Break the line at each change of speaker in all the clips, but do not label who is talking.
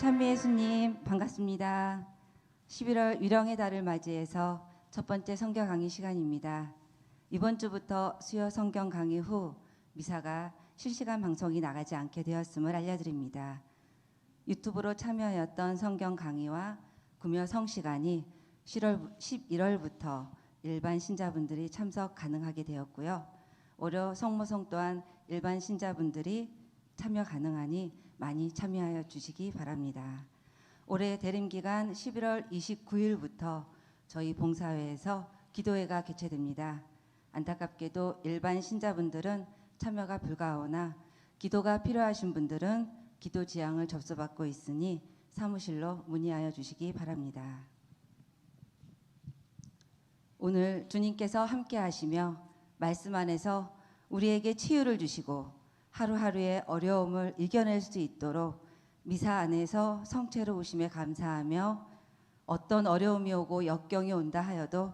찬미예수님 반갑습니다. 11월 유령의 달을 맞이해서 첫 번째 성경 강의 시간입니다. 이번 주부터 수요 성경 강의 후 미사가 실시간 방송이 나가지 않게 되었음을 알려드립니다. 유튜브로 참여하였던 성경 강의와 금요 성시간이 11월부터 일반 신자분들이 참석 가능하게 되었고요. 올해 성모성 또한 일반 신자분들이 참여 가능하니 많이 참여하여 주시기 바랍니다. 올해 대림기간 11월 29일부터 저희 봉사회에서 기도회가 개최됩니다. 안타깝게도 일반 신자분들은 참여가 불가하오나 기도가 필요하신 분들은 기도 지향을 접수받고 있으니 사무실로 문의하여 주시기 바랍니다. 오늘 주님께서 함께 하시며 말씀 안에서 우리에게 치유를 주시고 하루하루의 어려움을 이겨낼 수 있도록 미사 안에서 성체로 오심에 감사하며 어떤 어려움이 오고 역경이 온다 하여도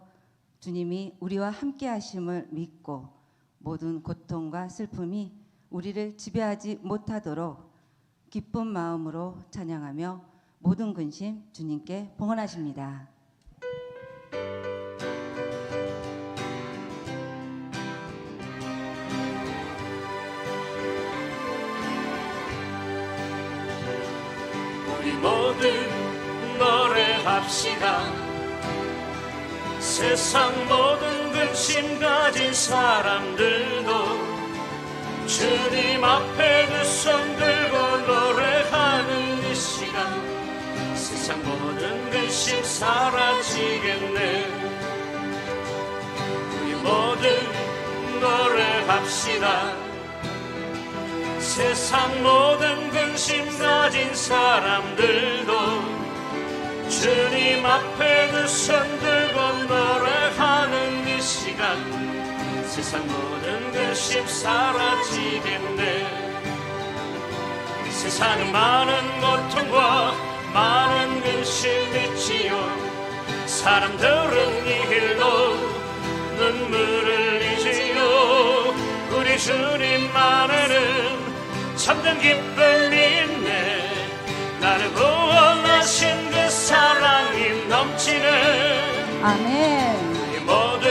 주님이 우리와 함께 하심을 믿고 모든 고통과 슬픔이 우리를 지배하지 못하도록 기쁜 마음으로 찬양하며 모든 근심 주님께 봉헌하십니다.¬ 우리 모두 노래합시다. 세상 모든 근심 가진 사람들도 주님 앞에 두 손 들고 노래하는 이 시간 세상 모든 근심 사라지겠네. 우리 모두 노래합시다. 세상 모든 근심 가진 사람들도 주님 앞에 두 손 들고 노래하는 이 시간 세상 모든 근심 사라지겠네. 세상은 많은 고통과 많은 근심이 있지요. 사람들은 이 길로 눈물을 흘리지요. 우리 주님만에는 참된 기쁨이 있네. 나를 구원하신 그 사랑이 넘치네. 아멘. 우리 모두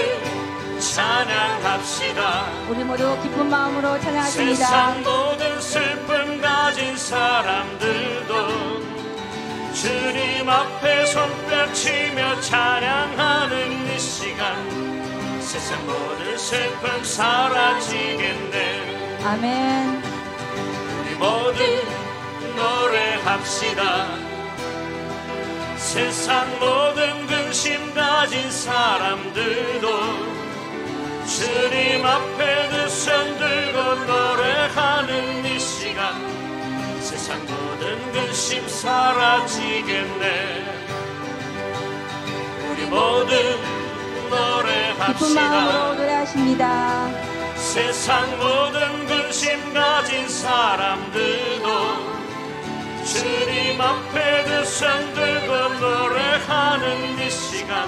찬양합시다. 우리 모두 기쁜 마음으로 찬양하십니다. 세상 모든 슬픔 가진 사람들도 주님 앞에 손뼉치며 찬양하는 이 시간 세상 모든 슬픔 사라지겠네. 아멘. 우리 모두 노래합시다. 세상 모든 근심 가진 사람들도 주님 앞에 두 손 들고 노래하는 이 시간 세상 모든 근심 사라지겠네. 우리 모두 노래합시다. 기쁜 마음으로 노래하십니다. 세상 모든 근심 가진 사람들도 주님 앞에 두 손 들고 노래하는 이 시간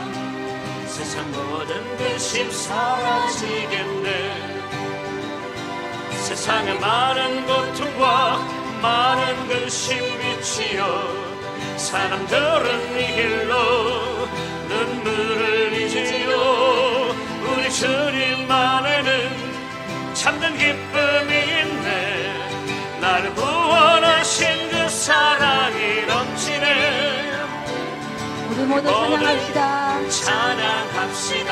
세상 모든 근심 사라지겠네. 세상에 많은 고통과 많은 근심이 있지요. 사람들은 이 길로 눈물을 흘리지요. 우리 주님만에는 참된 기쁨이 있네. 나를 구원하신 그 사랑이 넘치네. 우리 모두 찬양합시다. 찬양합시다.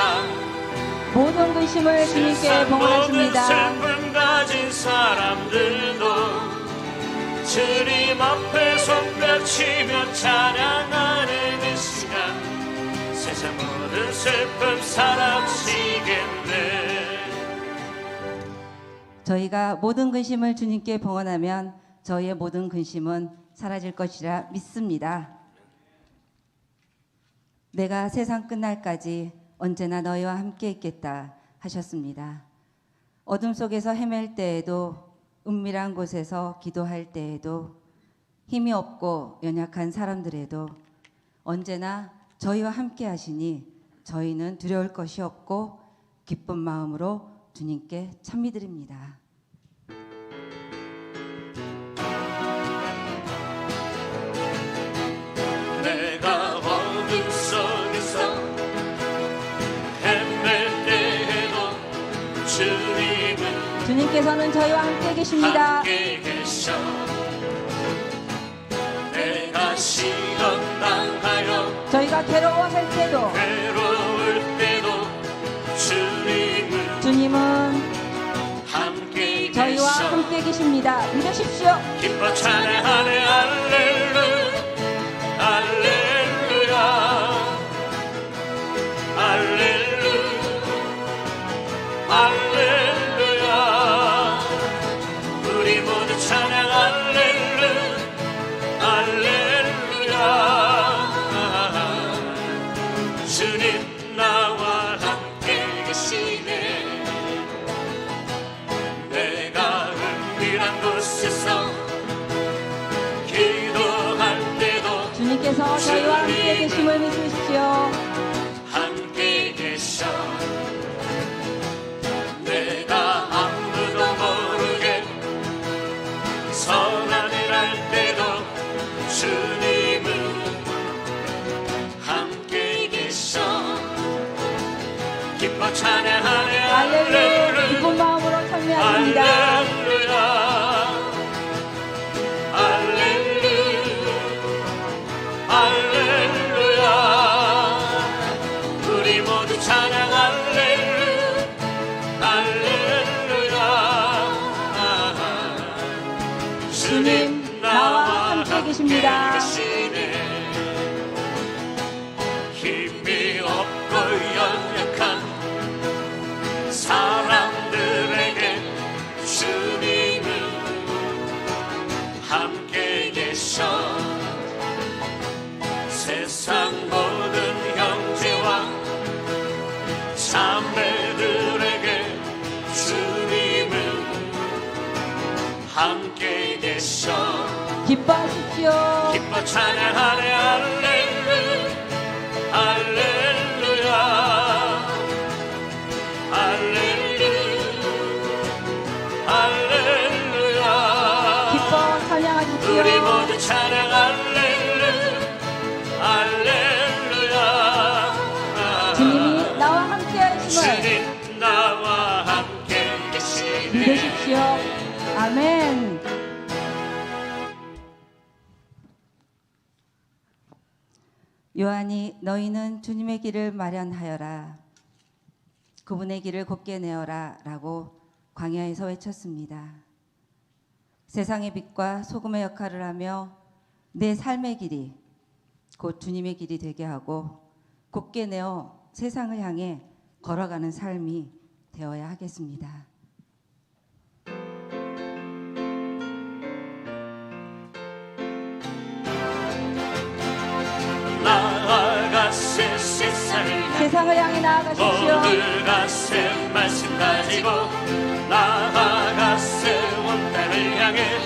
모든 근심을 주님께 봉헌하십니다. 슬픔 가진 사람들도 주님 앞에 손뼉치며 찬양하는 이 시간 세상 모든 슬픔 사라지겠네. 저희가 모든 근심을 주님께 봉헌하면 저희의 모든 근심은 사라질 것이라 믿습니다. 내가 세상 끝날까지 언제나 너희와 함께 있겠다 하셨습니다. 어둠 속에서 헤맬 때에도 은밀한 곳에서 기도할 때에도 힘이 없고 연약한 사람들에도 언제나 저희와 함께 하시니 저희는 두려울 것이 없고 기쁜 마음으로 주님께 찬미드립니다. 주님께서는 저희와 함께 계십니다.
함께 계셔 내가 시험 당하여
저희가 괴로워할 때도
괴로울 때도
주님은
함께
저희와
계셔
함께 계십니다. 믿으십시오.
기뻐 찬양하네 할렐루야 할렐루야 할렐루야 할렐루야 우리 모두 찬양 할렐루야 할렐루야 주님 나와 함께 계시네 내가 은밀한 곳에서 기도할 때도
주님께서 저희와 함께 계심을 믿으십시오.
함께 계셔 내가 아무도 모르게 선한 일 할 때도 주님은 함께 계셔 기뻐 찬양하네
할렐루야. 기쁜 마음으로 참여합니다.
할렐루야 할렐루야 할렐루야 우리 모두 찬양 할렐루야 할렐루야
주님 나와 함께 계십니다.
계시네 힘이 없고 연약한 사람들에게 주님은 함께 계셔 세상 모든 형제와 자매들에게 주님은 함께 계셔
기뻐하십시오.
기뻐 찬양하네 할렐루야 할렐루야 할렐루야 할렐루야
기뻐 찬양하십시오.
우리 모두 찬양 할렐루야 할렐루야
주님이 나와 함께 하심을
주님 나와 함께 계시네
믿으십시오. 아멘. 요한이 너희는 주님의 길을 마련하여라 그분의 길을 곧게 내어라 라고 광야에서 외쳤습니다. 세상의 빛과 소금의 역할을 하며 내 삶의 길이 곧 주님의 길이 되게 하고 곧게 내어 세상을 향해 걸어가는 삶이 되어야 하겠습니다.
나아가세
세상을 향해 나아가십시오.
모두가세 말씀 가지고 나아가세 원단을 향해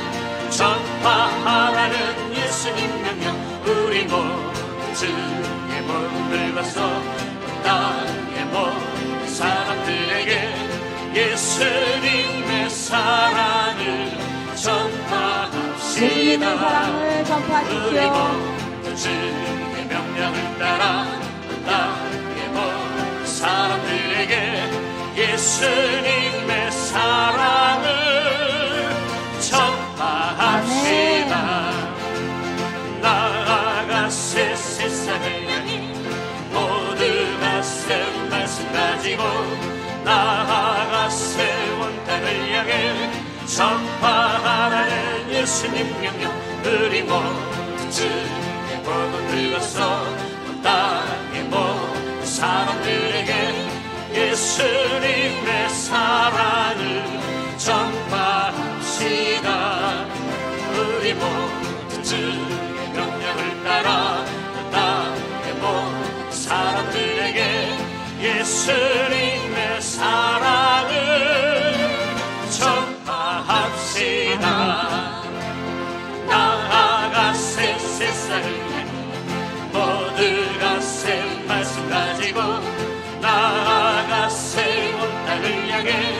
전파하라는 예수님 명령 우리 모두 주의 복을 받서 땅의 모든 사람들에게 예수님의 사랑을 전파합시다.
예수님의 사랑을
우리
전파하십시오.
모두 주의 명령을 따라 땅의 모든 사람들에게 예수님의 사랑을 전파합시다. 나아가세 세상을 향해 모두가 새 말씀 가지고 나아가세 원단을 향해 전파하라는 예수님 명령 우리 모두 주의 복음 들어서 땅의 모든 사람들에게 예수님의 사랑을 전파합시다. 우리 모두 주의 명령을 따라 땅의 모든 사람들에게 예수님의 사랑을 전파합시다. 나아가세 세상을 향해 모두가 새 말씀 가지고 나아가세 온 땅을 향해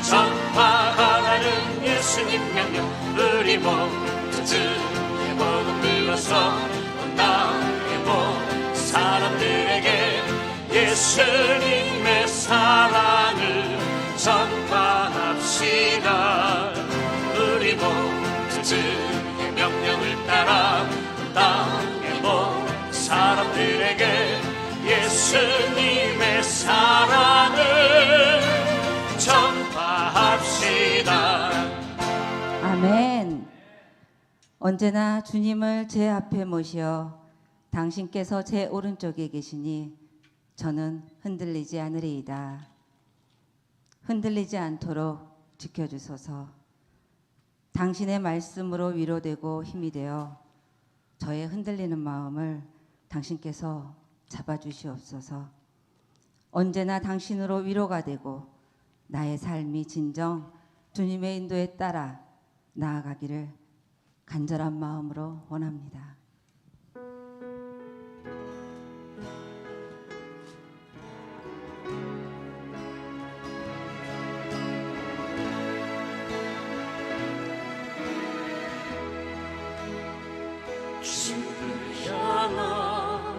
전파하라는 예수님 명령 우리 모두 주의 복음 들어서 온 땅의 모든 사람들에게 예수님의 사랑을 전파하라. 주의 명령을 따라 땅의 모든 사람들에게 예수님의 사랑을 전파합시다.
아멘. 언제나 주님을 제 앞에 모시어 당신께서 제 오른쪽에 계시니 저는 흔들리지 않으리이다. 흔들리지 않도록 지켜주소서. 당신의 말씀으로 위로되고 힘이 되어 저의 흔들리는 마음을 당신께서 잡아주시옵소서. 언제나 당신으로 위로가 되고 나의 삶이 진정 주님의 인도에 따라 나아가기를 간절한 마음으로 원합니다.
주를 향한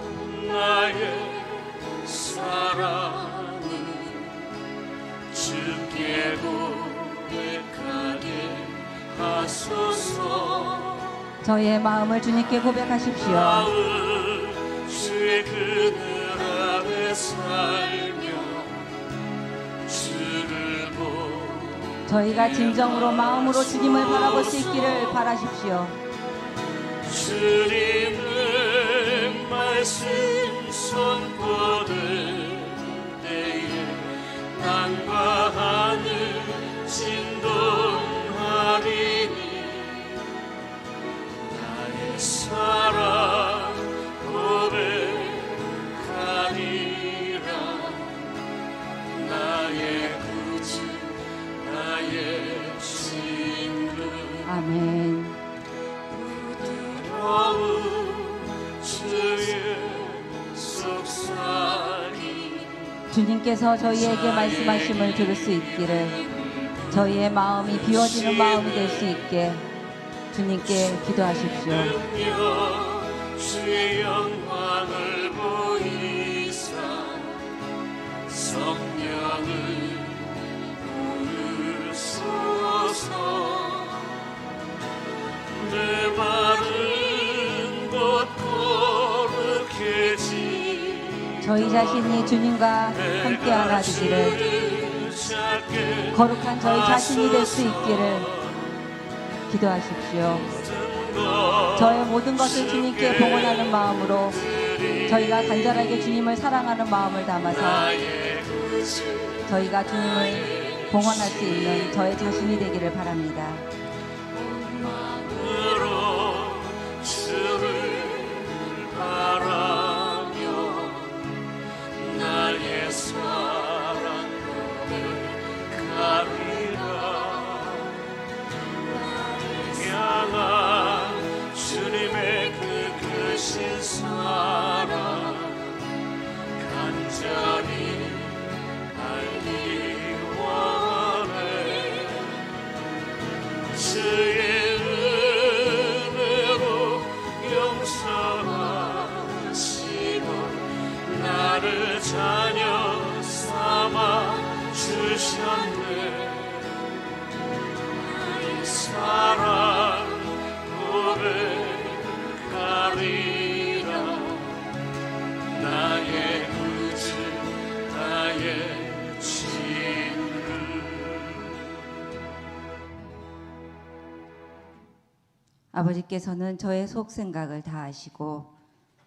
나의 사랑은 주께 고백하게 하소서.
저의 마음을 주님께 고백하십시오.
마음 주의 그늘 아래 살며 주를 보며
저희가 진정으로 마음으로 주님을 바라볼 수 있기를 바라십시오.
주님의 말씀 선포될 때에 땅과 하늘 진동하리니 나의 사랑 고백하리라. 나의 구주 나의 친구
아멘.
주의 속삭임
주님께서 저희에게 말씀하심을 들을 수 있기를 저희의 마음이 비워지는 마음이 될 수 있게 주님께 기도하십시오.
능력 주의 영광을 보이사 성령을 부르소서. 내 마른 곳 거룩해지
저희 자신이 주님과 함께 하나 되기를 거룩한 저희 자신이 될 수 있기를 기도하십시오. 저의 모든 것을 주님께 봉헌하는 마음으로 저희가 간절하게 주님을 사랑하는 마음을 담아서 저희가 주님을 봉헌할 수 있는 저의 자신이 되기를 바랍니다.
주를 바라며 나의 사랑 고백하리라. 향한 주님의 그 크신 사랑 간절히 알기 원해. 주의 나를 자녀 삼아 주셨네. 나의 사랑 고백하리라. 나의 구주 나의 친구.
아버지께서는 저의 속 생각을 다 아시고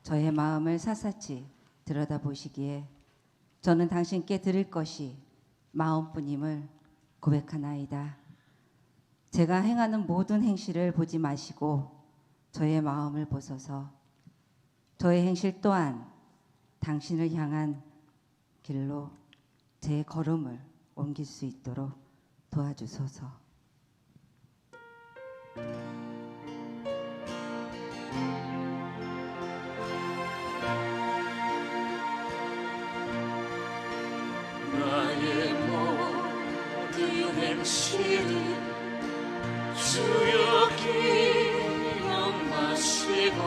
저의 마음을 샅샅이 들여다보시기에 저는 당신께 드릴 것이 마음뿐임을 고백하나이다. 제가 행하는 모든 행실을 보지 마시고 저의 마음을 보소서. 저의 행실 또한 당신을 향한 길로 제 걸음을 옮길 수 있도록 도와주소서.
나의 모든 행실을 주여 기억하시고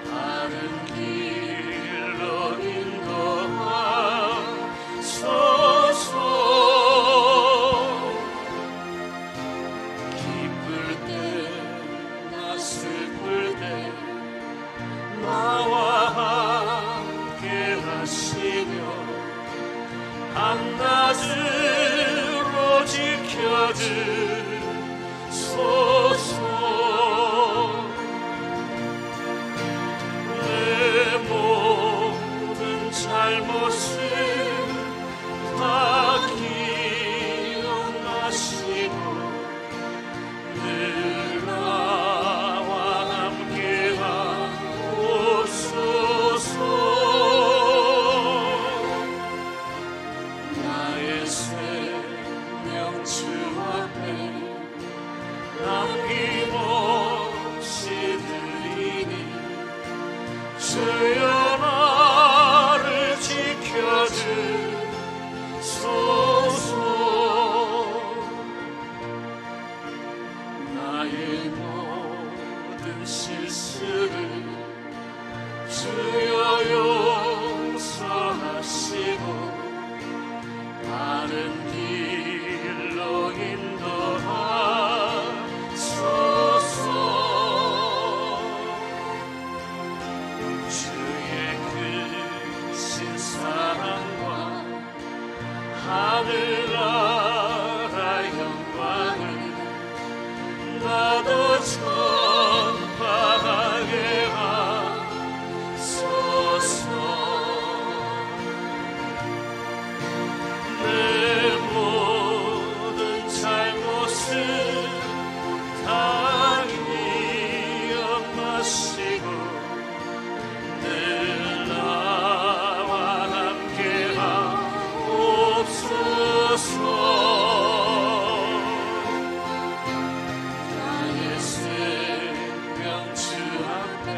바른 길로 인도하소서. 기쁠 때 지켜주소서. 내 모든 잘못을 다 기억하시고 늘 나와 함께하옵소서. 나의 생명 주 앞에 남김없이 드리니 주여 나를 지켜주소서. 나의 모든 실수를 주여 용서하시고 바른 길로 인도하소서. 주의 크신 사랑과 하늘나라 영광을 나도 전파하게 하소서. 내 모든 잘못을 다 기억하시고 늘 나와 함께하옵소서. 나의 생명 주 앞에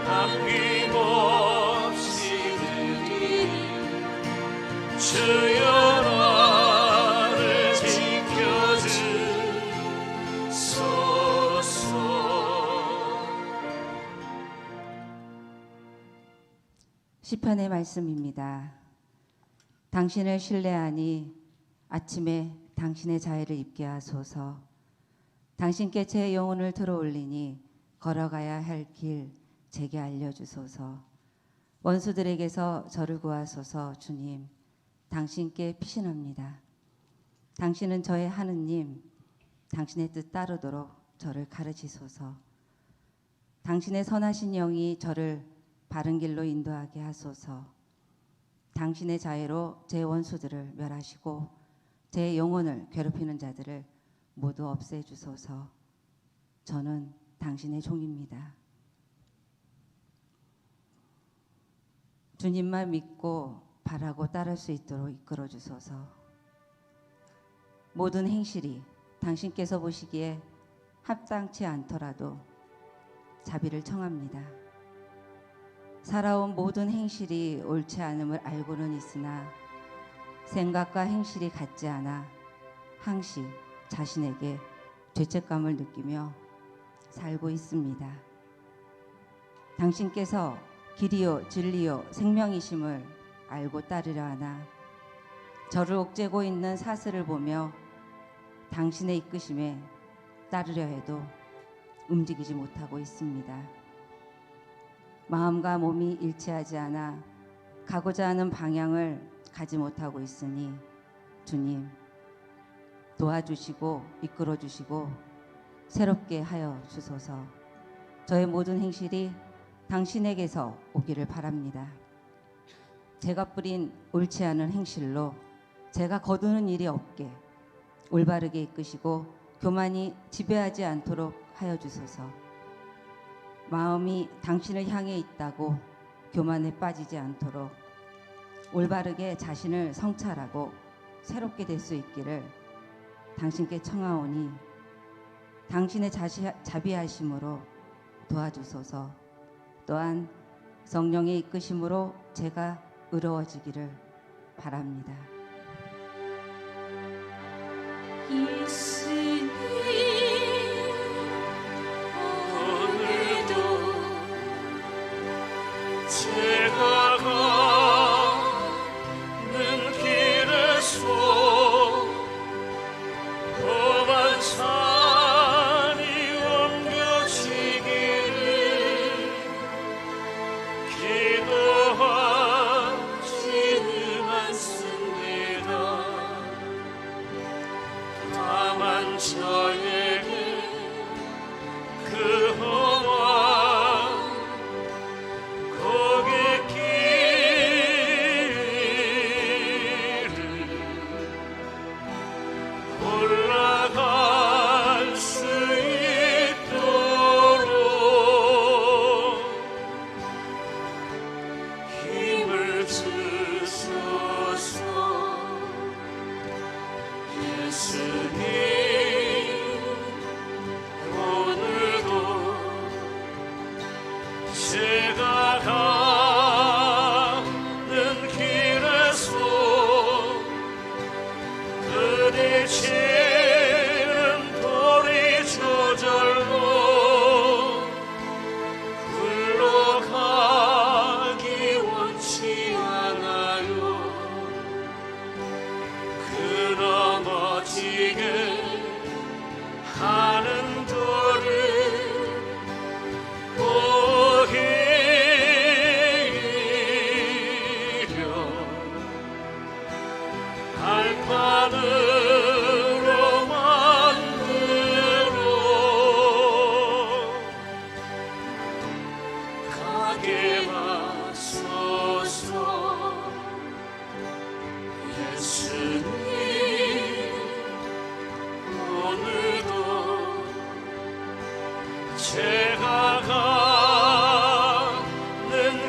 남김없이 드리니 주여 나를 지켜주소서.
시편의 말씀입니다. 당신을 신뢰하니 아침에 당신의 자애를 입게 하소서. 당신께 제 영혼을 들어올리니 걸어가야 할 길 제게 알려주소서. 원수들에게서 저를 구하소서. 주님, 당신께 피신합니다. 당신은 저의 하느님, 당신의 뜻 따르도록 저를 가르치소서. 당신의 선하신 영이 저를 바른 길로 인도하게 하소서. 당신의 자애로 제 원수들을 멸하시고 제 영혼을 괴롭히는 자들을 모두 없애주소서. 저는 당신의 종입니다. 주님만 믿고 바라고 따를 수 있도록 이끌어 주소서. 모든 행실이 당신께서 보시기에 합당치 않더라도 자비를 청합니다. 살아온 모든 행실이 옳지 않음을 알고는 있으나 생각과 행실이 같지 않아 항시 자신에게 죄책감을 느끼며 살고 있습니다. 당신께서 길이요 진리요 생명이심을 알고 따르려 하나 저를 옥죄고 있는 사슬을 보며 당신의 이끄심에 따르려 해도 움직이지 못하고 있습니다. 마음과 몸이 일치하지 않아 가고자 하는 방향을 가지 못하고 있으니 주님 도와주시고 이끌어 주시고 새롭게 하여 주소서. 저의 모든 행실이 당신에게서 오기를 바랍니다. 제가 뿌린 옳지 않은 행실로 제가 거두는 일이 없게 올바르게 이끄시고 교만이 지배하지 않도록 하여 주소서. 마음이 당신을 향해 있다고 교만에 빠지지 않도록 올바르게 자신을 성찰하고 새롭게 될 수 있기를 당신께 청하오니 당신의 자비하심으로 도와주소서. 또한 성령의 이끄심으로 제가 의로워지기를 바랍니다.
있으니 오늘도
제가 가는 길에서 험한 산이 옮겨지기를 기도하지는 않습니다. 저에게 그 험한 고갯길을 올라갈 수 있도록 힘을 주소서. 예수님, 오늘도 제가 가는 길에서 부딪히는 돌이 저절로 굴러가기 원치 않아요. 그 넘어지게 하는 돌을 오히려 발판으로 만들어 가게 하소서. 예수님, 오늘도 제가 가는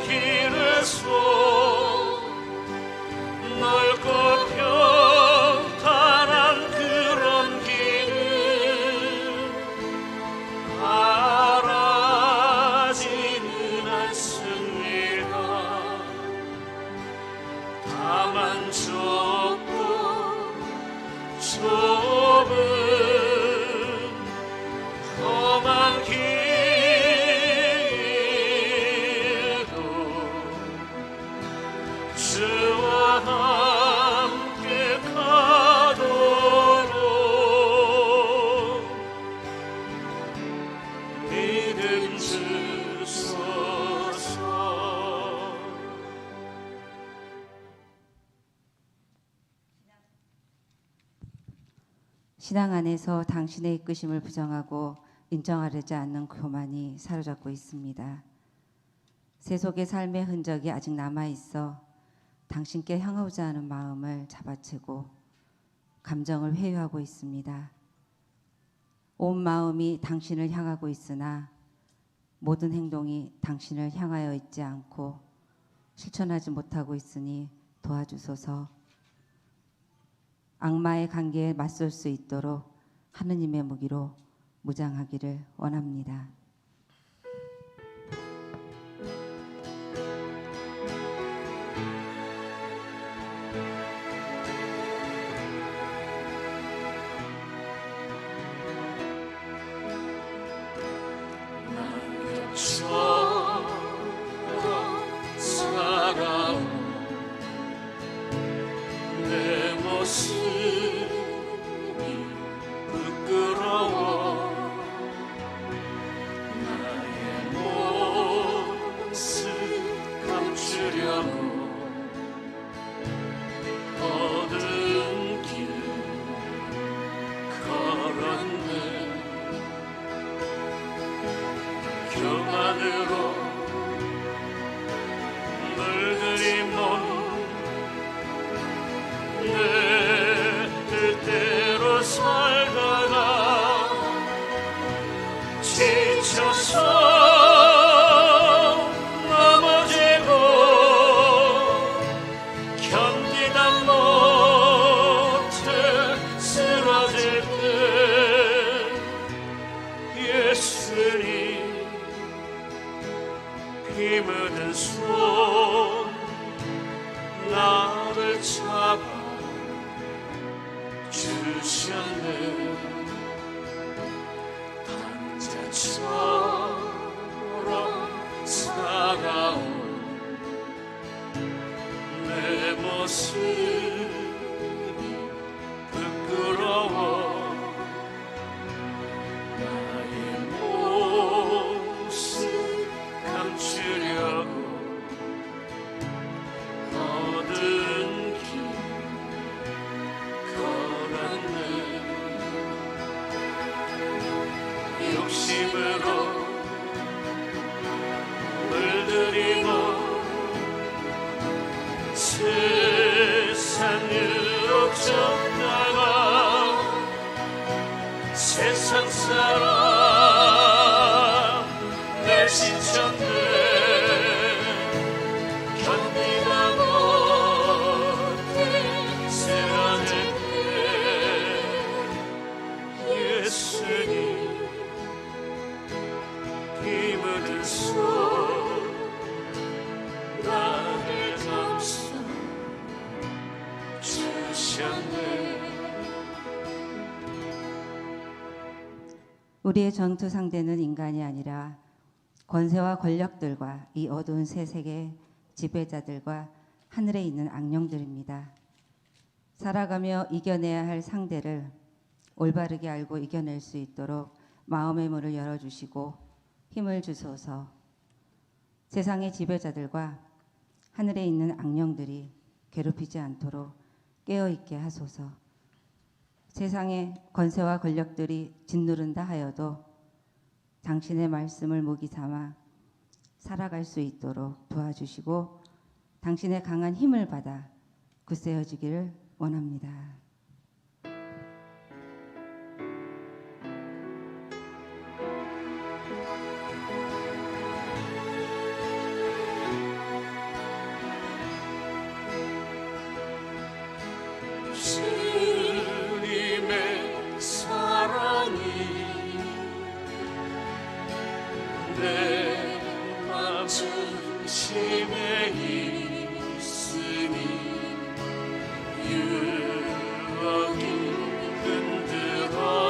길에서 넓고 평탄한 그런 길을 바라지는 않습니다. 다만 좁고 좁은 험한 길도 주와 함께 가도록 믿음 주소서.
신앙 안에서 당신의 이끄심을 부정하고 인정하려지 않는 교만이 사로잡고 있습니다. 세속의 삶의 흔적이 아직 남아있어 당신께 향하고자 하는 마음을 잡아채고 감정을 회유하고 있습니다. 온 마음이 당신을 향하고 있으나 모든 행동이 당신을 향하여 있지 않고 실천하지 못하고 있으니 도와주소서. 악마의 관계에 맞설 수 있도록 하느님의 무기로 무장하기를 원합니다.
살아온 내 모습이 부끄러워. 나의 모습 감추려고 어두운 길 걸었네. 교만으로 물들이면 내 뜻대로 살다가 지쳐서 넘어지고 견디다 못해 쓰러질 때 예수님 피 묻은 손 나를 잡아 주셨네. 당자처럼 살아온 내 모습이 부끄러워. 나의 모습 감추려고 어두운 길 걸었네. 욕심으로 물들이고 세상 유혹 쫓다가 세상 사람 내 지쳤네 견디다 못해 쓰러질 때 예수님 피 묻은 손 나를 감싸 주셨네.
우리의 전투 상대는 인간이 아니라 권세와 권력들과 이 어두운 새 세계 지배자들과 하늘에 있는 악령들입니다. 살아가며 이겨내야 할 상대를 올바르게 알고 이겨낼 수 있도록 마음의 문을 열어주시고 힘을 주소서. 세상의 지배자들과 하늘에 있는 악령들이 괴롭히지 않도록 깨어있게 하소서. 세상의 권세와 권력들이 짓누른다 하여도 당신의 말씀을 무기 삼아 살아갈 수 있도록 도와주시고 당신의 강한 힘을 받아 굳세어지기를 원합니다.
주님의 사랑이 내 맘 중심에 있으니 유혹이 흔들어도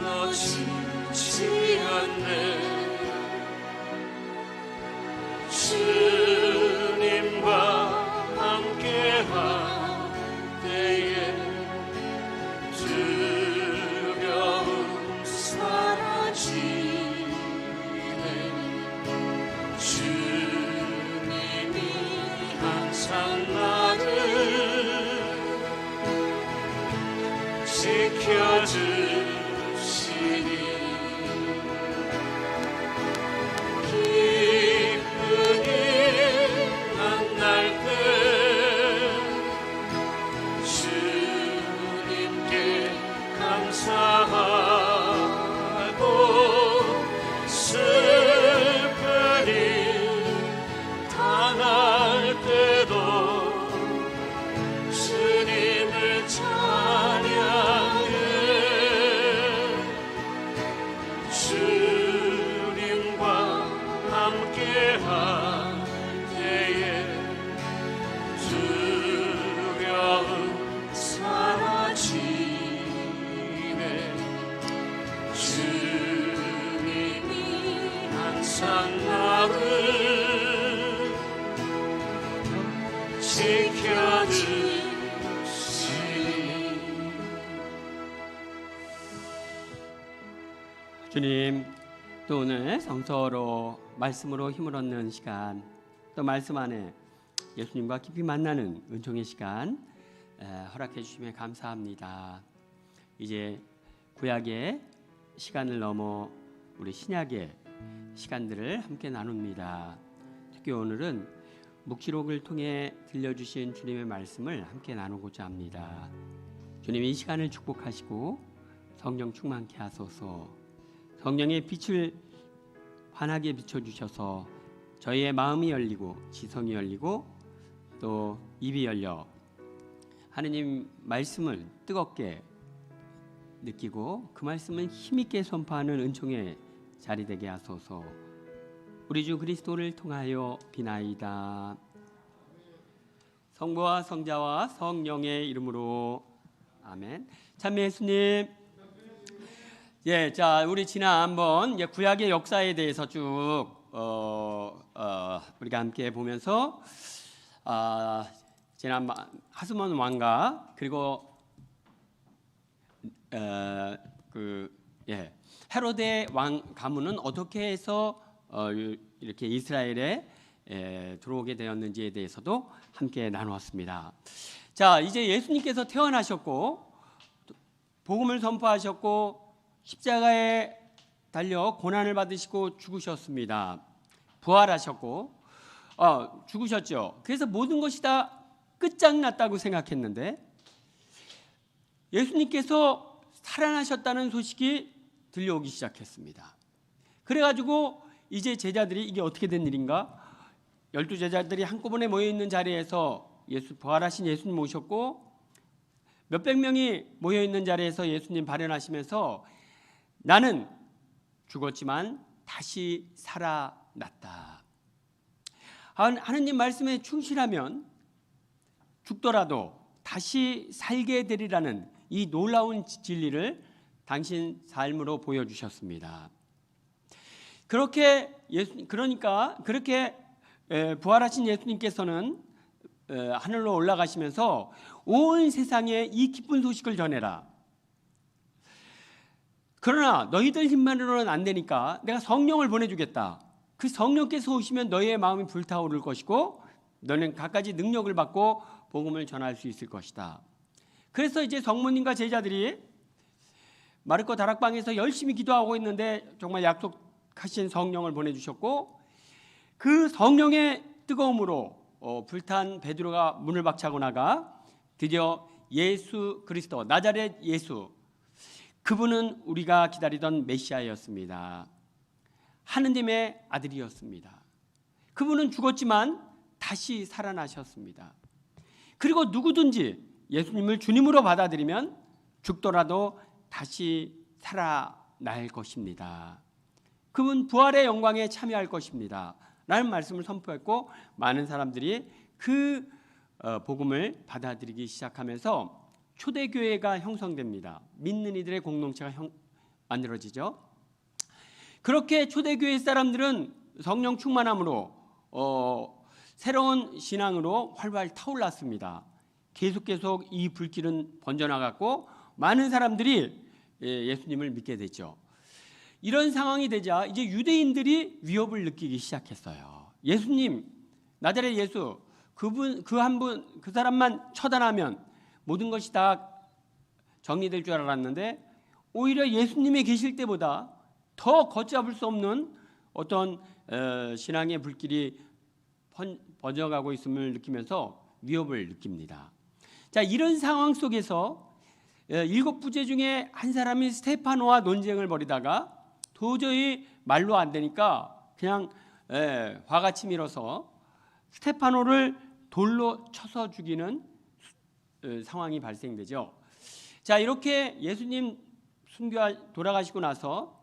무너지지 않네. 주님과 함께할 때에 두려움 사라지네. 주님이 항상 나를 지켜주시니 기쁘게 만날 때 주님께 감사하고 슬픔이 당할 때도 주님을 찬양해. 주님과 함께할 때에 두려움 사라지네. 주님이 항상 나를 지켜주시니.
주님, 또 오늘 성서로 말씀으로 힘을 얻는 시간, 또 말씀 안에 예수님과 깊이 만나는 은총의 시간 허락해 주시면 감사합니다. 이제 구약의 시간을 넘어 우리 신약의 시간들을 함께 나눕니다. 특히 오늘은 묵시록을 통해 들려주신 주님의 말씀을 함께 나누고자 합니다. 주님이 이 시간을 축복하시고 성령 충만케 하소서. 성령의 빛을 환하게 비춰주셔서 저희의 마음이 열리고 지성이 열리고 또 입이 열려 하느님 말씀을 뜨겁게 느끼고 그 말씀을 힘있게 선포하는 은총의 자리 되게 하소서. 우리 주 그리스도를 통하여 비나이다. 성부와 성자와 성령의 이름으로 아멘. 참여 예수님. 예, 자 우리 지난번 구약의 역사에 대해서 쭉 우리가 함께 보면서 지난 하스몬 왕과 그리고 헤로데 왕 가문은 어떻게 해서 이렇게 이스라엘에 들어오게 되었는지에 대해서도 함께 나누었습니다. 자, 이제 예수님께서 태어나셨고 복음을 선포하셨고 십자가에 달려 고난을 받으시고 죽으셨습니다. 부활하셨고 죽으셨죠. 그래서 모든 것이 다 끝장났다고 생각했는데 예수님께서 살아나셨다는 소식이 들려오기 시작했습니다. 그래가지고 이제 제자들이 이게 어떻게 된 일인가? 12제자들이 한꺼번에 모여있는 자리에서 부활하신 예수님 모셨고 몇백 명이 모여있는 자리에서 예수님 발현하시면서 나는 죽었지만 다시 살아났다. 하느님 말씀에 충실하면 죽더라도 다시 살게 되리라는 이 놀라운 진리를 당신 삶으로 보여주셨습니다. 그렇게 부활하신 예수님께서는 하늘로 올라가시면서 온 세상에 이 기쁜 소식을 전해라. 그러나 너희들 힘만으로는 안 되니까 내가 성령을 보내주겠다. 그 성령께서 오시면 너희의 마음이 불타오를 것이고 너는 갖가지 능력을 받고 복음을 전할 수 있을 것이다. 그래서 이제 성모님과 제자들이 마르코 다락방에서 열심히 기도하고 있는데 정말 약속하신 성령을 보내주셨고 그 성령의 뜨거움으로 불탄 베드로가 문을 박차고 나가 드디어 예수 그리스도 나자렛 예수, 그분은 우리가 기다리던 메시아였습니다. 하느님의 아들이었습니다. 그분은 죽었지만 다시 살아나셨습니다. 그리고 누구든지 예수님을 주님으로 받아들이면 죽더라도 다시 살아날 것입니다. 그분 부활의 영광에 참여할 것입니다 라는 말씀을 선포했고 많은 사람들이 그 복음을 받아들이기 시작하면서 초대교회가 형성됩니다. 믿는 이들의 공동체가 만들어지죠. 그렇게 초대교회 사람들은 성령 충만함으로 새로운 신앙으로 활활 타올랐습니다. 계속 이 불길은 번져나갔고 많은 사람들이 예수님을 믿게 됐죠. 이런 상황이 되자 이제 유대인들이 위협을 느끼기 시작했어요. 예수님, 나자렛 예수, 그 사람만 처단하면 모든 것이 다 정리될 줄 알았는데 오히려 예수님이 계실 때보다 더 걷잡을 수 없는 어떤 신앙의 불길이 번져가고 있음을 느끼면서 위협을 느낍니다. 자, 이런 상황 속에서 7부제 중에 한 사람이 스테파노와 논쟁을 벌이다가 도저히 말로 안 되니까 그냥 화가 치밀어서 스테파노를 돌로 쳐서 죽이는 상황이 발생되죠. 자, 이렇게 예수님 돌아가시고 나서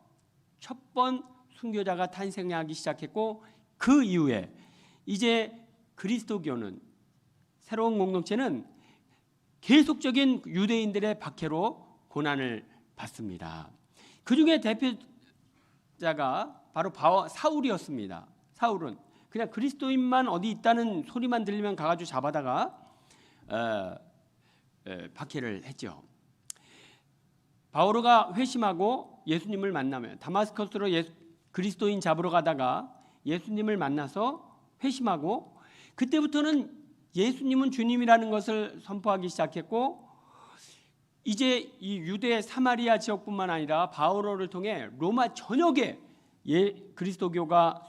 첫 번 순교자가 탄생하기 시작했고 그 이후에 이제 그리스도교는 새로운 공동체는 계속적인 유대인들의 박해로 고난을 받습니다. 그 중에 대표자가 바로 사울이었습니다. 사울은 그냥 그리스도인만 어디 있다는 소리만 들리면 가가지고 잡아다가 박해를 했죠. 바오로가 회심하고 예수님을 만나면 다마스커스로 그리스도인 잡으러 가다가 예수님을 만나서 회심하고 그때부터는 예수님은 주님이라는 것을 선포하기 시작했고 이제 이 유대 사마리아 지역뿐만 아니라 바오로를 통해 로마 전역에 그리스도교가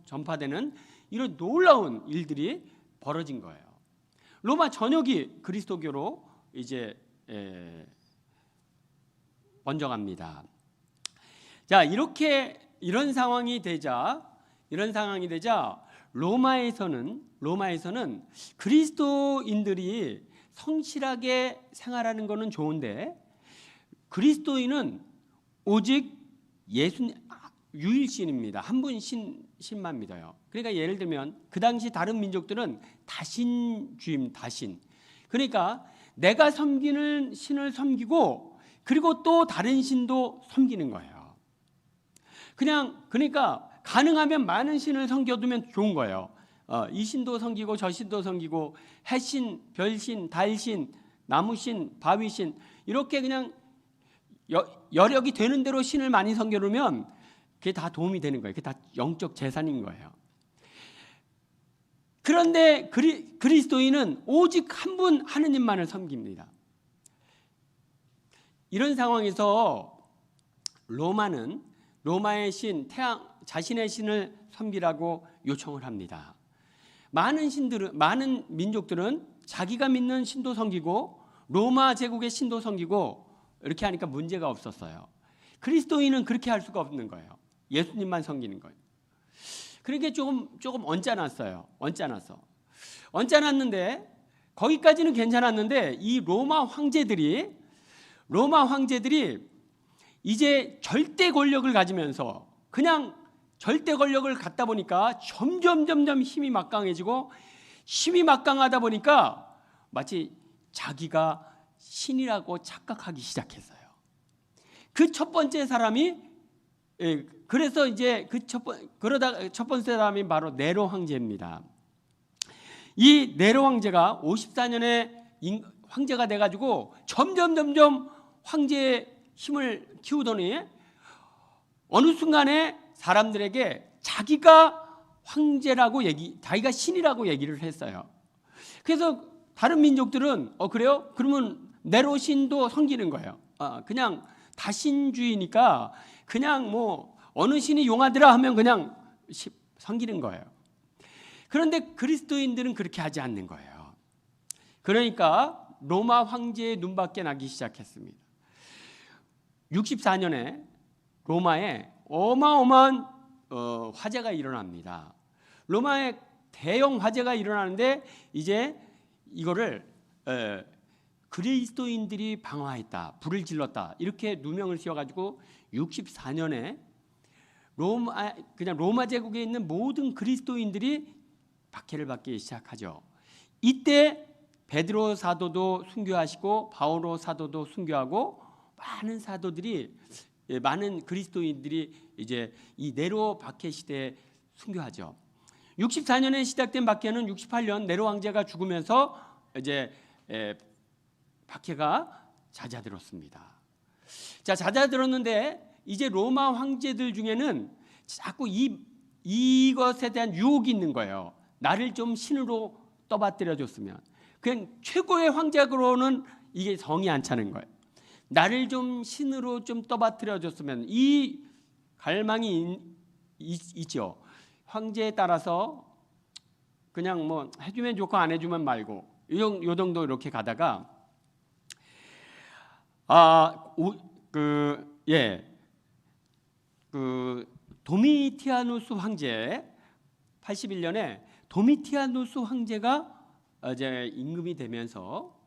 전파되는 이런 놀라운 일들이 벌어진 거예요. 로마 전역이 그리스도교로 이제 번져갑니다. 자, 이런 상황이 되자 로마에서는 그리스도인들이 성실하게 생활하는 것은 좋은데 그리스도인은 오직 유일신입니다. 한 분 신만 믿어요. 그러니까 예를 들면 그 당시 다른 민족들은 다신주임, 다신. 그러니까 내가 섬기는 신을 섬기고 그리고 또 다른 신도 섬기는 거예요. 그러니까 가능하면 많은 신을 섬겨두면 좋은 거예요. 이 신도 섬기고 저 신도 섬기고 해신, 별신, 달신, 나무신, 바위신 이렇게 그냥 여력이 되는 대로 신을 많이 섬겨두면 그게 다 도움이 되는 거예요. 그게 다 영적 재산인 거예요. 그런데 그리스도인은 오직 한 분 하느님만을 섬깁니다. 이런 상황에서 로마는 로마의 신 태양 자신의 신을 섬기라고 요청을 합니다. 많은 민족들은 자기가 믿는 신도 섬기고 로마 제국의 신도 섬기고 이렇게 하니까 문제가 없었어요. 그리스도인은 그렇게 할 수가 없는 거예요. 예수님만 섬기는 거예요. 그러니까 조금 언짢았어요. 언짢았는데 거기까지는 괜찮았는데 이 로마 황제들이 이제 절대 권력을 가지면서 그냥 절대 권력을 갖다 보니까 점점 힘이 막강해지고 힘이 막강하다 보니까 마치 자기가 신이라고 착각하기 시작했어요. 그 첫 번째 사람이 그래서 이제 첫 번째 사람이 바로 네로 황제입니다. 이 네로 황제가 54년에 황제가 돼가지고 점점 황제의 힘을 키우더니 어느 순간에 사람들에게 자기가 황제라고 자기가 신이라고 얘기를 했어요. 그래서 다른 민족들은 그래요? 그러면 네로 신도 섬기는 거예요. 그냥 다신주의니까 그냥 뭐 어느 신이 용하더라 하면 그냥 섬기는 거예요. 그런데 그리스도인들은 그렇게 하지 않는 거예요. 그러니까 로마 황제의 눈밖에 나기 시작했습니다. 64년에 로마에 어마어마한 화재가 일어납니다. 로마에 대형 화재가 일어나는데 이제 이거를 그리스도인들이 방화했다, 불을 질렀다 이렇게 누명을 씌워가지고 64년에 로마 제국에 있는 모든 그리스도인들이 박해를 받기 시작하죠. 이때 베드로 사도도 순교하시고 바오로 사도도 순교하고 많은 그리스도인들이 이제 이 네로 박해 시대에 순교하죠. 64년에 시작된 박해는 68년 네로 황제가 죽으면서 이제 박해가 잦아들었습니다. 자, 잦아들었는데 이제 로마 황제들 중에는 자꾸 이것에 대한 유혹이 있는 거예요. 나를 좀 신으로 떠받들여 줬으면. 그냥 최고의 황제로는 이게 성이 안 차는 거예요. 나를 좀 신으로 좀 떠받들여 줬으면. 이 갈망이 있죠. 황제에 따라서 그냥 뭐 해주면 좋고 안 해주면 말고 요 정도 이렇게 가다가 도미티아누스 황제 81년에 도미티아누스 황제가 이제 임금이 되면서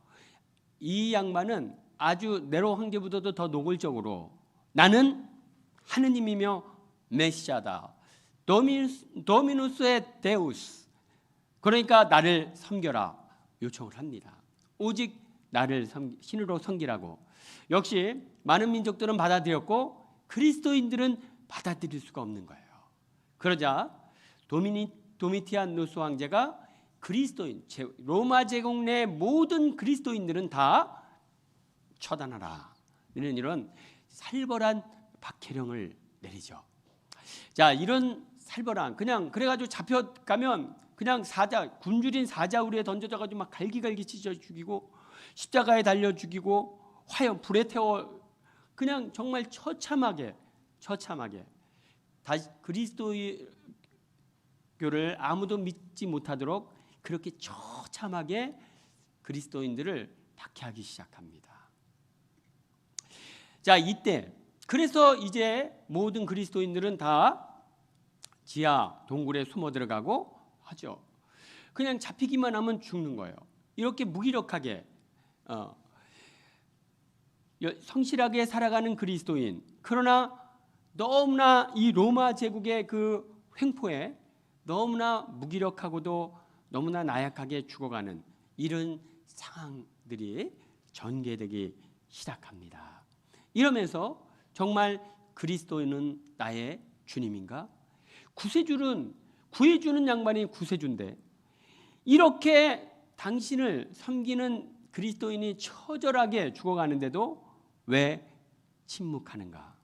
이 양반은 아주 네로 황제보다도 더 노골적으로 나는 하느님이며 메시아다. 도미누스의 데우스. 그러니까 나를 섬겨라 요청을 합니다. 오직 나를 신으로 섬기라고. 역시 많은 민족들은 받아들였고 그리스도인들은 받아들일 수가 없는 거예요. 그러자 도미티아누스 황제가 그리스도인, 로마 제국 내 모든 그리스도인들은 다 처단하라. 이런 살벌한 박해령을 내리죠. 자, 이런 살벌한 그냥 그래가지고 잡혀가면 그냥 굶주린 사자우리에 던져져가지고 막 갈기갈기 찢어 죽이고 십자가에 달려 죽이고 화염 불에 태워 그냥 정말 처참하게 다시 그리스도교를 아무도 믿지 못하도록 그렇게 처참하게 그리스도인들을 박해하기 시작합니다. 자, 이때 그래서 이제 모든 그리스도인들은 다 지하 동굴에 숨어 들어가고 하죠. 그냥 잡히기만 하면 죽는 거예요. 이렇게 무기력하게 성실하게 살아가는 그리스도인. 그러나 너무나 이 로마 제국의 그 횡포에 너무나 무기력하고도 너무나 나약하게 죽어가는 이런 상황들이 전개되기 시작합니다. 이러면서 정말 그리스도인은 나의 주님인가? 구해주는 양반이 구세주인데 이렇게 당신을 섬기는 그리스도인이 처절하게 죽어가는데도 왜 침묵하는가?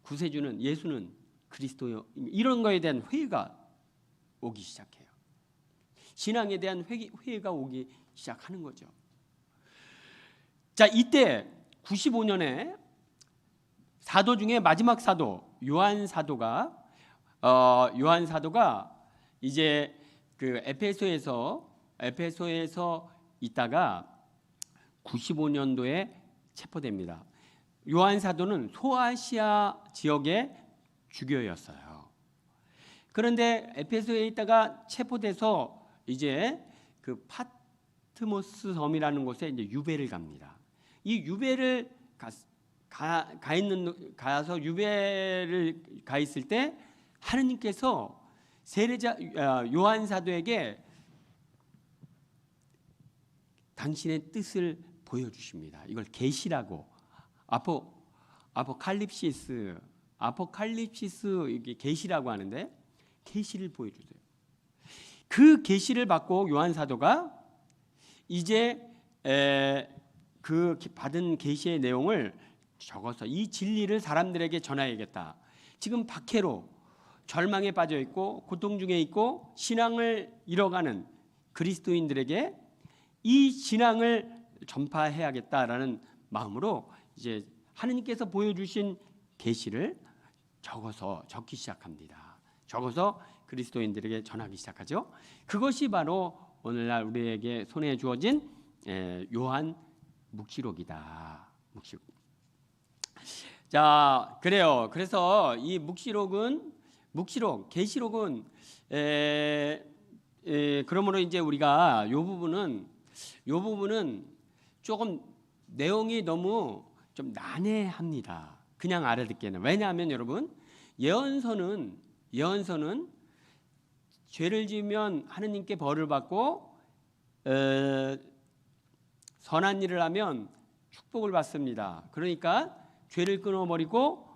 구세주는 예수는 그리스도요. 이런 거에 대한 회의가 오기 시작해요. 신앙에 대한 회의가 오기 시작하는 거죠. 자, 이때 95년에 사도 중에 마지막 사도 요한 사도가 이제 그 에페소에서 있다가 95년도에 체포됩니다. 요한 사도는 소아시아 지역의 주교였어요. 그런데 에페소에 있다가 체포돼서 이제 그 파트모스 섬이라는 곳에 이제 유배를 갑니다. 이 유배를 가서 유배를 가 있을 때 하느님께서 세례자 요한 사도에게 당신의 뜻을 보여주십니다. 이걸 계시라고 아포칼립시스 이게 계시라고 하는데 계시를 보여주세요. 그 계시를 받고 요한 사도가 이제 그 받은 계시의 내용을 적어서 이 진리를 사람들에게 전해야겠다. 지금 박해로 절망에 빠져 있고 고통 중에 있고 신앙을 잃어가는 그리스도인들에게 이 신앙을 전파해야겠다라는 마음으로 이제 하느님께서 보여주신 계시를 적기 시작합니다. 적어서 그리스도인들에게 전하기 시작하죠. 그것이 바로 오늘날 우리에게 손에 주어진 요한 묵시록이다. 묵시록. 자, 그래요. 그래서 이 계시록은 그러므로 이제 우리가 요 부분은 조금 내용이 너무 좀 난해합니다. 그냥 알아듣기에는. 왜냐하면 여러분 예언서는 죄를 지으면 하느님께 벌을 받고 선한 일을 하면 축복을 받습니다. 그러니까 죄를 끊어버리고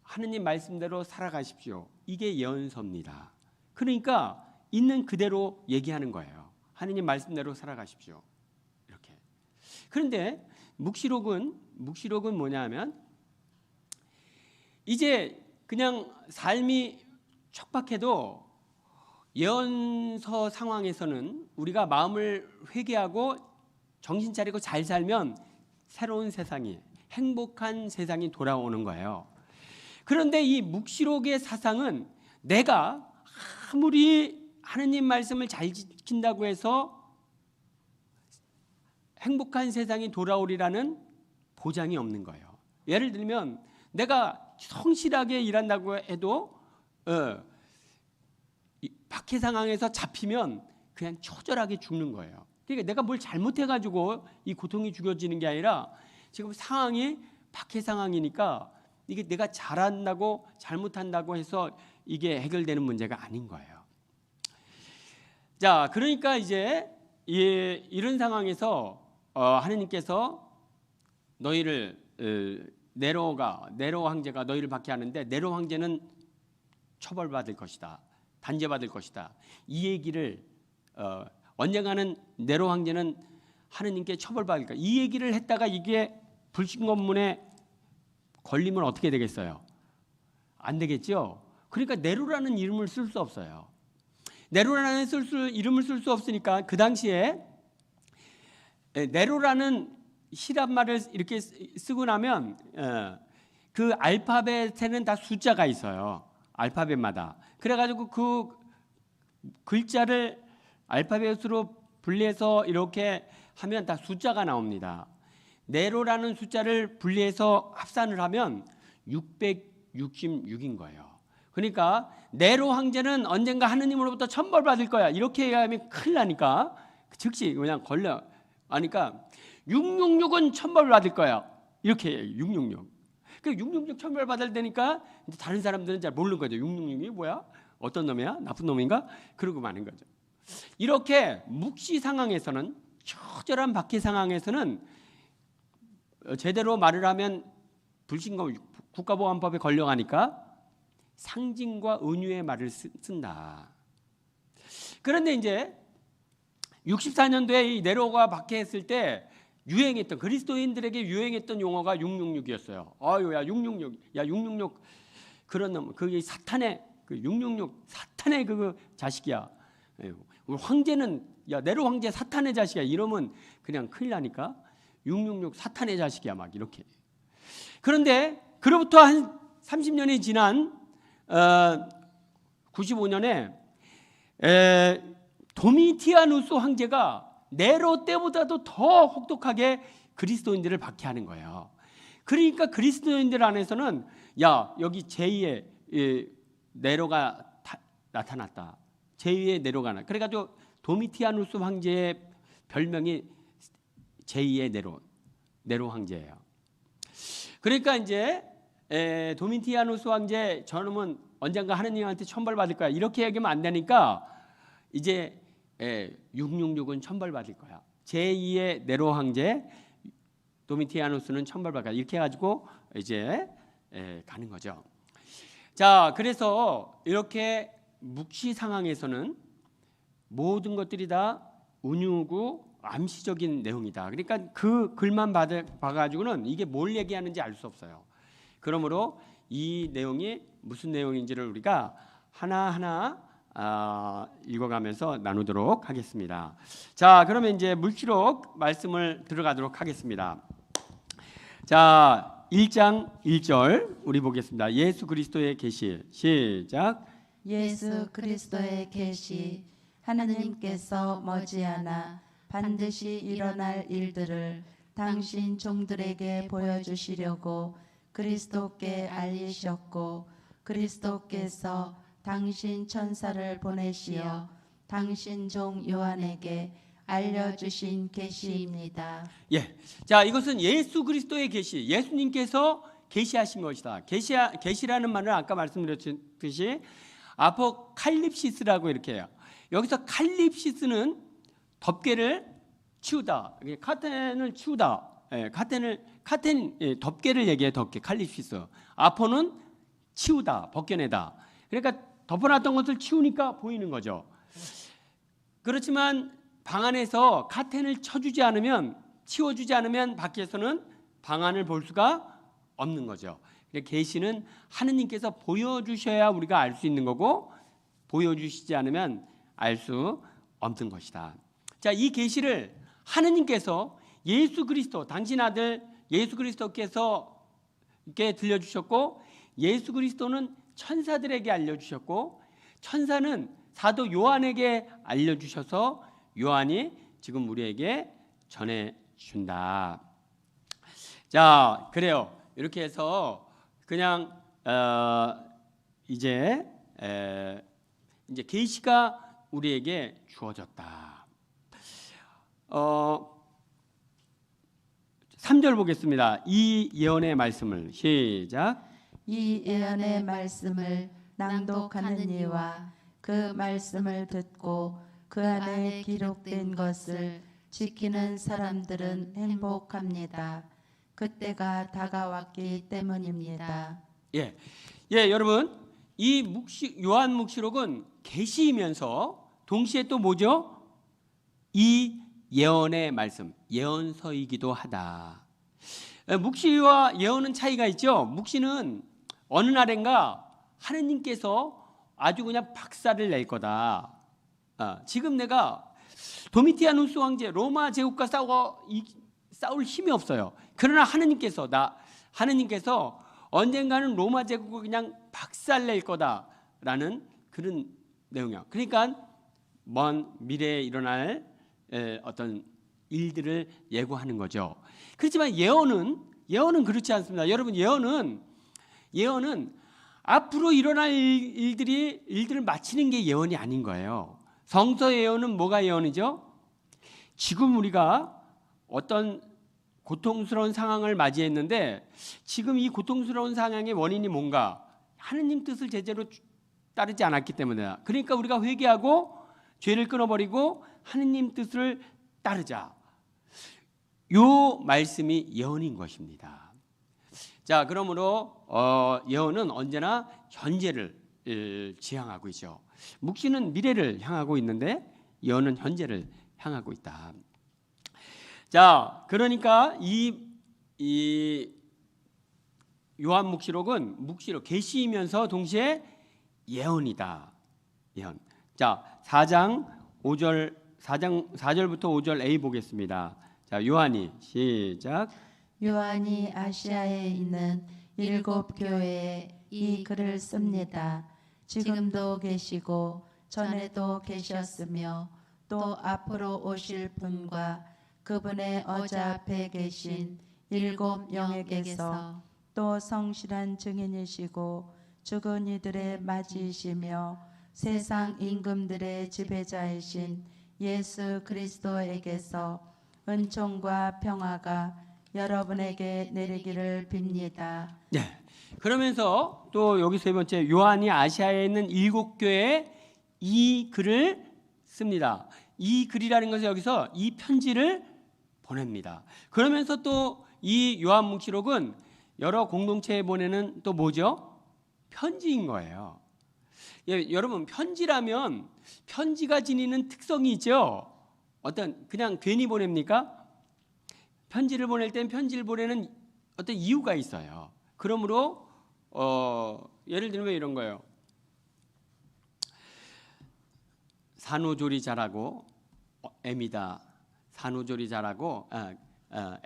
하느님 말씀대로 살아가십시오. 이게 예언서입니다. 그러니까 있는 그대로 얘기하는 거예요. 하느님 말씀대로 살아가십시오. 이렇게. 그런데 묵시록은 뭐냐 하면 이제 그냥 삶이 척박해도 예언서 상황에서는 우리가 마음을 회개하고 정신 차리고 잘 살면 새로운 세상이, 행복한 세상이 돌아오는 거예요. 그런데 이 묵시록의 사상은 내가 아무리 하느님 말씀을 잘 지킨다고 해서 행복한 세상이 돌아오리라는 보장이 없는 거예요. 예를 들면 내가 성실하게 일한다고 해도 박해 상황에서 잡히면 그냥 처절하게 죽는 거예요. 그러니까 내가 뭘 잘못해가지고 이 고통이 주어지는 게 아니라 지금 상황이 박해 상황이니까 이게 내가 잘한다고 잘못한다고 해서 이게 해결되는 문제가 아닌 거예요. 자, 그러니까 이제 이런 상황에서 하느님께서 너희를 네로 황제가 너희를 박해하는데 네로 황제는 처벌받을 것이다. 단죄받을 것이다. 이 얘기를 언젠가는 네로 황제는 하느님께 처벌받을 거다. 이 얘기를 했다가 이게 불신검문에 걸리면 어떻게 되겠어요? 안 되겠죠. 그러니까 네로라는 이름을 쓸 수 없어요. 네로라는 이름을 쓸 수 없으니까 그 당시에 네로라는 히랍 말을 이렇게 쓰고 나면 그 알파벳에는 다 숫자가 있어요. 알파벳마다. 그래가지고 그 글자를 알파벳으로 분리해서 이렇게 하면 다 숫자가 나옵니다. 네로라는 숫자를 분리해서 합산을 하면 666인 거예요. 그러니까 네로 황제는 언젠가 하느님으로부터 천벌받을 거야. 이렇게 얘기하면 큰일 나니까 즉시 그냥 걸려. 하니까 666은 천벌받을 거야. 이렇게 666. 그 666 천벌받을 때니까 다른 사람들은 잘 모르는 거죠. 666이 뭐야? 어떤 놈이야? 나쁜 놈인가? 그러고 마는 거죠. 이렇게 묵시 상황에서는, 처절한 박해 상황에서는 제대로 말을 하면 불신검 국가보안법에 걸려가니까 상징과 은유의 말을 쓴다. 그런데 이제 64년도에 이 네로가 박해했을 때 유행했던, 그리스도인들에게 유행했던 용어가 666이었어요. 아유, 야 666, 야 666 그런 놈, 그게 사탄의 그 666 사탄의 그 자식이야. 황제는 야 네로 황제 사탄의 자식이야. 이러면 그냥 큰일 나니까 666 사탄의 자식이야 막 이렇게. 그런데 그로부터 한 30년이 지난 95년에 도미티아누스 황제가 네로 때보다도 더 혹독하게 그리스도인들을 박해하는 거예요. 그러니까 그리스도인들 안에서는 야, 여기 제2의 네로가 나타났다. 제2의 네로가 나. 그래가지고 도미티아누스 황제의 별명이 제2의 네로 황제예요. 그러니까 이제 도미티아누스 황제 저놈은 언젠가 하느님한테 천벌받을 거야. 이렇게 얘기하면 안 되니까 이제 666은 천벌받을 거야. 제2의 네로 황제 도미티아누스는 천벌받을 거야. 이렇게 해가지고 이제 가는 거죠. 자, 그래서 이렇게 묵시 상황에서는 모든 것들이 다 운유고 암시적인 내용이다. 그러니까 그 글만 봐가지고는 이게 뭘 얘기하는지 알 수 없어요. 그러므로 이 내용이 무슨 내용인지를 우리가 하나하나 읽어가면서 나누도록 하겠습니다. 자, 그러면 이제 묵시록 말씀을 들어가도록 하겠습니다. 자, 1장 1절 우리 보겠습니다. 예수 그리스도의 계시. 시작.
예수 그리스도의 계시 하나님께서 머지않아 반드시 일어날 일들을 당신 종들에게 보여주시려고 그리스도께 알리셨고 그리스도께서 당신 천사를 보내시어 당신 종 요한에게 알려주신 계시입니다.
예, 자, 이것은 예수 그리스도의 계시, 예수님께서 계시하신 것이다. 계시라는 말은 아까 말씀드렸듯이 아포칼립시스라고 이렇게 해요. 여기서 칼립시스는 덮개를 치우다, 카텐을 치우다, 덮개를 얘기해. 덮개, 칼립시스. 아포는 치우다, 벗겨내다. 그러니까 덮어놨던 것을 치우니까 보이는 거죠. 그렇지만 방 안에서 카텐을 쳐주지 않으면, 치워주지 않으면 밖에서는 방 안을 볼 수가 없는 거죠. 계시는 하느님께서 보여주셔야 우리가 알 수 있는 거고, 보여주시지 않으면 알 수 없는 것이다. 자, 이 계시를 하느님께서 예수 그리스도, 당신 아들 예수 그리스도께서 이렇게 들려주셨고, 예수 그리스도는 천사들에게 알려주셨고, 천사는 사도 요한에게 알려주셔서 요한이 지금 우리에게 전해준다. 자, 그래요. 이렇게 해서 그냥 이제 계시가 우리에게 주어졌다. 3절 보겠습니다. 이 예언의 말씀을 시작.
이 예언의 말씀을 낭독하는 이와 그 말씀을 듣고 그 안에 기록된 것을 지키는 사람들은 행복합니다. 그때가 다가왔기 때문입니다.
예, 여러분, 이 요한 묵시록은 계시이면서 동시에 또 뭐죠? 이 예언의 말씀, 예언서이기도 하다. 묵시와 예언은 차이가 있죠. 묵시는 어느 날인가 하느님께서 아주 그냥 박살을 낼 거다. 지금 내가 도미티아누스 황제 로마 제국과 싸울 힘이 없어요. 그러나 하느님께서 언젠가는 로마 제국을 그냥 박살낼 거다라는 그런 내용이야. 그러니까 먼 미래에 일어날 어떤 일들을 예고하는 거죠. 그렇지만 예언은 그렇지 않습니다. 여러분, 예언은 앞으로 일어날 일들을 마치는 게 예언이 아닌 거예요. 성서 예언은 뭐가 예언이죠? 지금 우리가 어떤 고통스러운 상황을 맞이했는데 지금 이 고통스러운 상황의 원인이 뭔가? 하느님 뜻을 제대로 따르지 않았기 때문이다. 그러니까 우리가 회개하고 죄를 끊어버리고 하느님 뜻을 따르자. 요 말씀이 예언인 것입니다. 자, 그러므로 예언은 언제나 현재를 지향하고 있죠. 묵시는 미래를 향하고 있는데 예언은 현재를 향하고 있다. 자, 그러니까 이 요한 묵시록은 계시이면서 동시에 예언이다. 예언. 자, 4절부터 5절 A 보겠습니다. 자, 요한이 시작.
요한이 아시아에 있는 7 교회에 이 글을 씁니다. 지금도 계시고 전에도 계셨으며 또 앞으로 오실 분과 그분의 어좌앞에 계신 7 영에게서 또 성실한 증인이시고 죽은 이들의 맞이이시며 세상 임금들의 지배자이신 예수 그리스도에게서 은총과 평화가 여러분에게 내리기를 빕니다.
네. 그러면서 또 여기 세 번째, 요한이 아시아에 있는 7 교회에 이 글을 씁니다. 이 글이라는 것은 여기서 이 편지를 보냅니다. 그러면서 또 이 요한묵시록은 여러 공동체에 보내는 또 뭐죠? 편지인 거예요. 예, 여러분, 편지라면 편지가 지니는 특성이 있죠. 어떤 그냥 괜히 보냅니까? 편지를 보낼 땐 편지를 보내는 어떤 이유가 있어요. 그러므로 예를 들면 이런 거예요. 산후조리 잘하고 애미다. 산후조리 잘하고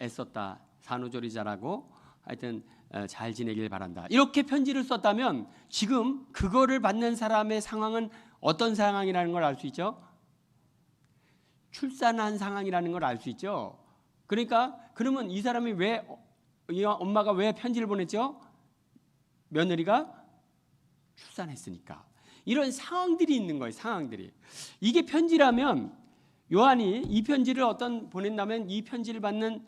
애썼다. 산후조리 잘하고 하여튼 잘 지내길 바란다. 이렇게 편지를 썼다면 지금 그거를 받는 사람의 상황은 어떤 상황이라는 걸 알 수 있죠? 출산한 상황이라는 걸 알 수 있죠. 그러니까 그러면 이 사람이 이 엄마가 왜 편지를 보냈죠? 며느리가 출산했으니까. 이런 상황들이 있는 거예요. 상황들이. 이게 편지라면 요한이 이 편지를 보낸다면 이 편지를 받는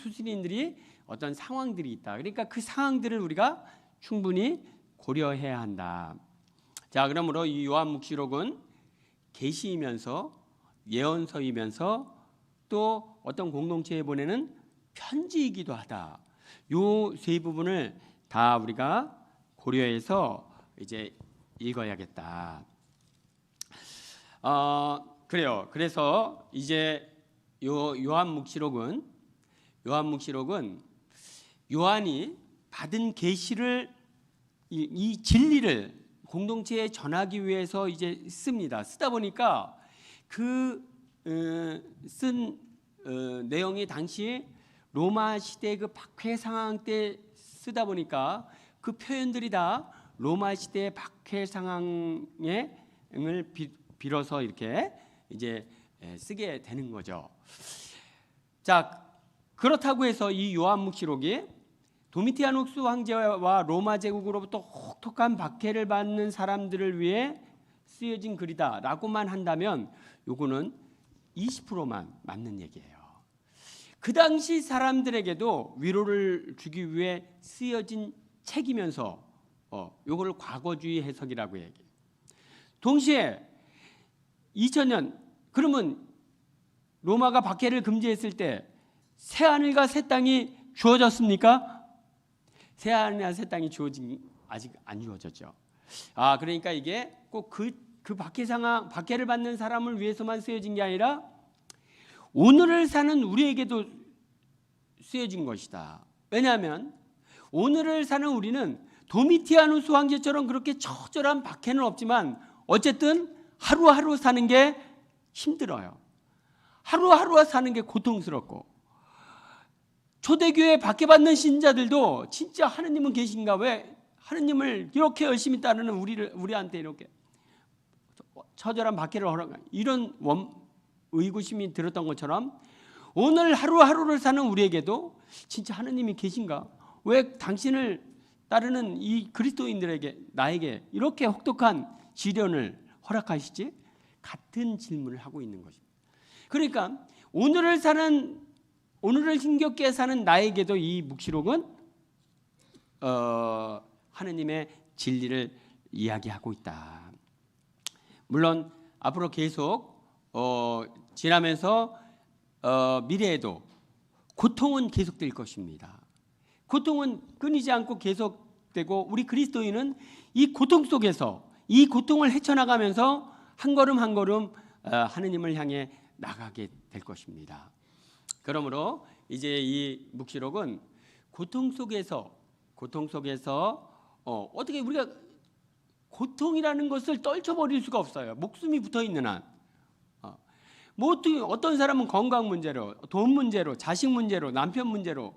수신인들이 어떤 상황들이 있다. 그러니까 그 상황들을 우리가 충분히 고려해야 한다. 자, 그러므로 이 요한묵시록은 계시이면서 예언서이면서 또 어떤 공동체에 보내는 편지이기도 하다. 요 세 부분을 다 우리가 고려해서 이제 읽어야겠다. 그래요. 그래서 이제 요한묵시록은 요한이 받은 계시를 이 진리를 공동체에 전하기 위해서 이제 씁니다. 쓰다 보니까 쓴 내용이 당시 로마 시대 그 박해 상황 때 쓰다 보니까 그 표현들이 다 로마 시대의 박해 상황을 빌어서 이렇게 이제 쓰게 되는 거죠. 자, 그렇다고 해서 이 요한묵시록이 도미티아누스 황제와 로마 제국으로부터 혹독한 박해를 받는 사람들을 위해 쓰여진 글이다라고만 한다면 요거는 20%만 맞는 얘기예요. 그 당시 사람들에게도 위로를 주기 위해 쓰여진 책이면서 요거를 과거주의 해석이라고 얘기해요. 동시에 2000년 그러면 로마가 박해를 금지했을 때 새하늘과 새 땅이 주어졌습니까? 새하늘과 새 땅이 아직 안 주어졌죠. 그러니까 이게 꼭 그 박해를 받는 사람을 위해서만 쓰여진 게 아니라 오늘을 사는 우리에게도 쓰여진 것이다. 왜냐하면 오늘을 사는 우리는 도미티아누스 황제처럼 그렇게 처절한 박해는 없지만 어쨌든 하루하루 사는 게 힘들어요. 하루하루 사는 게 고통스럽고 초대교회 박해받는 신자들도 진짜 하느님은 계신가? 왜 하느님을 이렇게 열심히 따르는 우리한테 이렇게 처절한 박해를 허락한 이런 의구심이 들었던 것처럼 오늘 하루하루를 사는 우리에게도 진짜 하느님이 계신가? 왜 당신을 따르는 이 그리스도인들에게 나에게 이렇게 혹독한 시련을 허락하시지? 같은 질문을 하고 있는 것입니다. 그러니까 오늘을 힘겹게 사는 나에게도 이 묵시록은 하느님의 진리를 이야기하고 있다. 물론 앞으로 계속 지나면서 미래에도 고통은 계속될 것입니다. 고통은 끊이지 않고 계속되고 우리 그리스도인은 이 고통 속에서 이 고통을 헤쳐나가면서 한 걸음 한 걸음 하느님을 향해 나가게 될 것입니다. 그러므로 이제 이 묵시록은 고통 속에서 어떻게 우리가 고통이라는 것을 떨쳐버릴 수가 없어요. 목숨이 붙어 있는 한 뭐 어떤 사람은 건강 문제로, 돈 문제로, 자식 문제로, 남편 문제로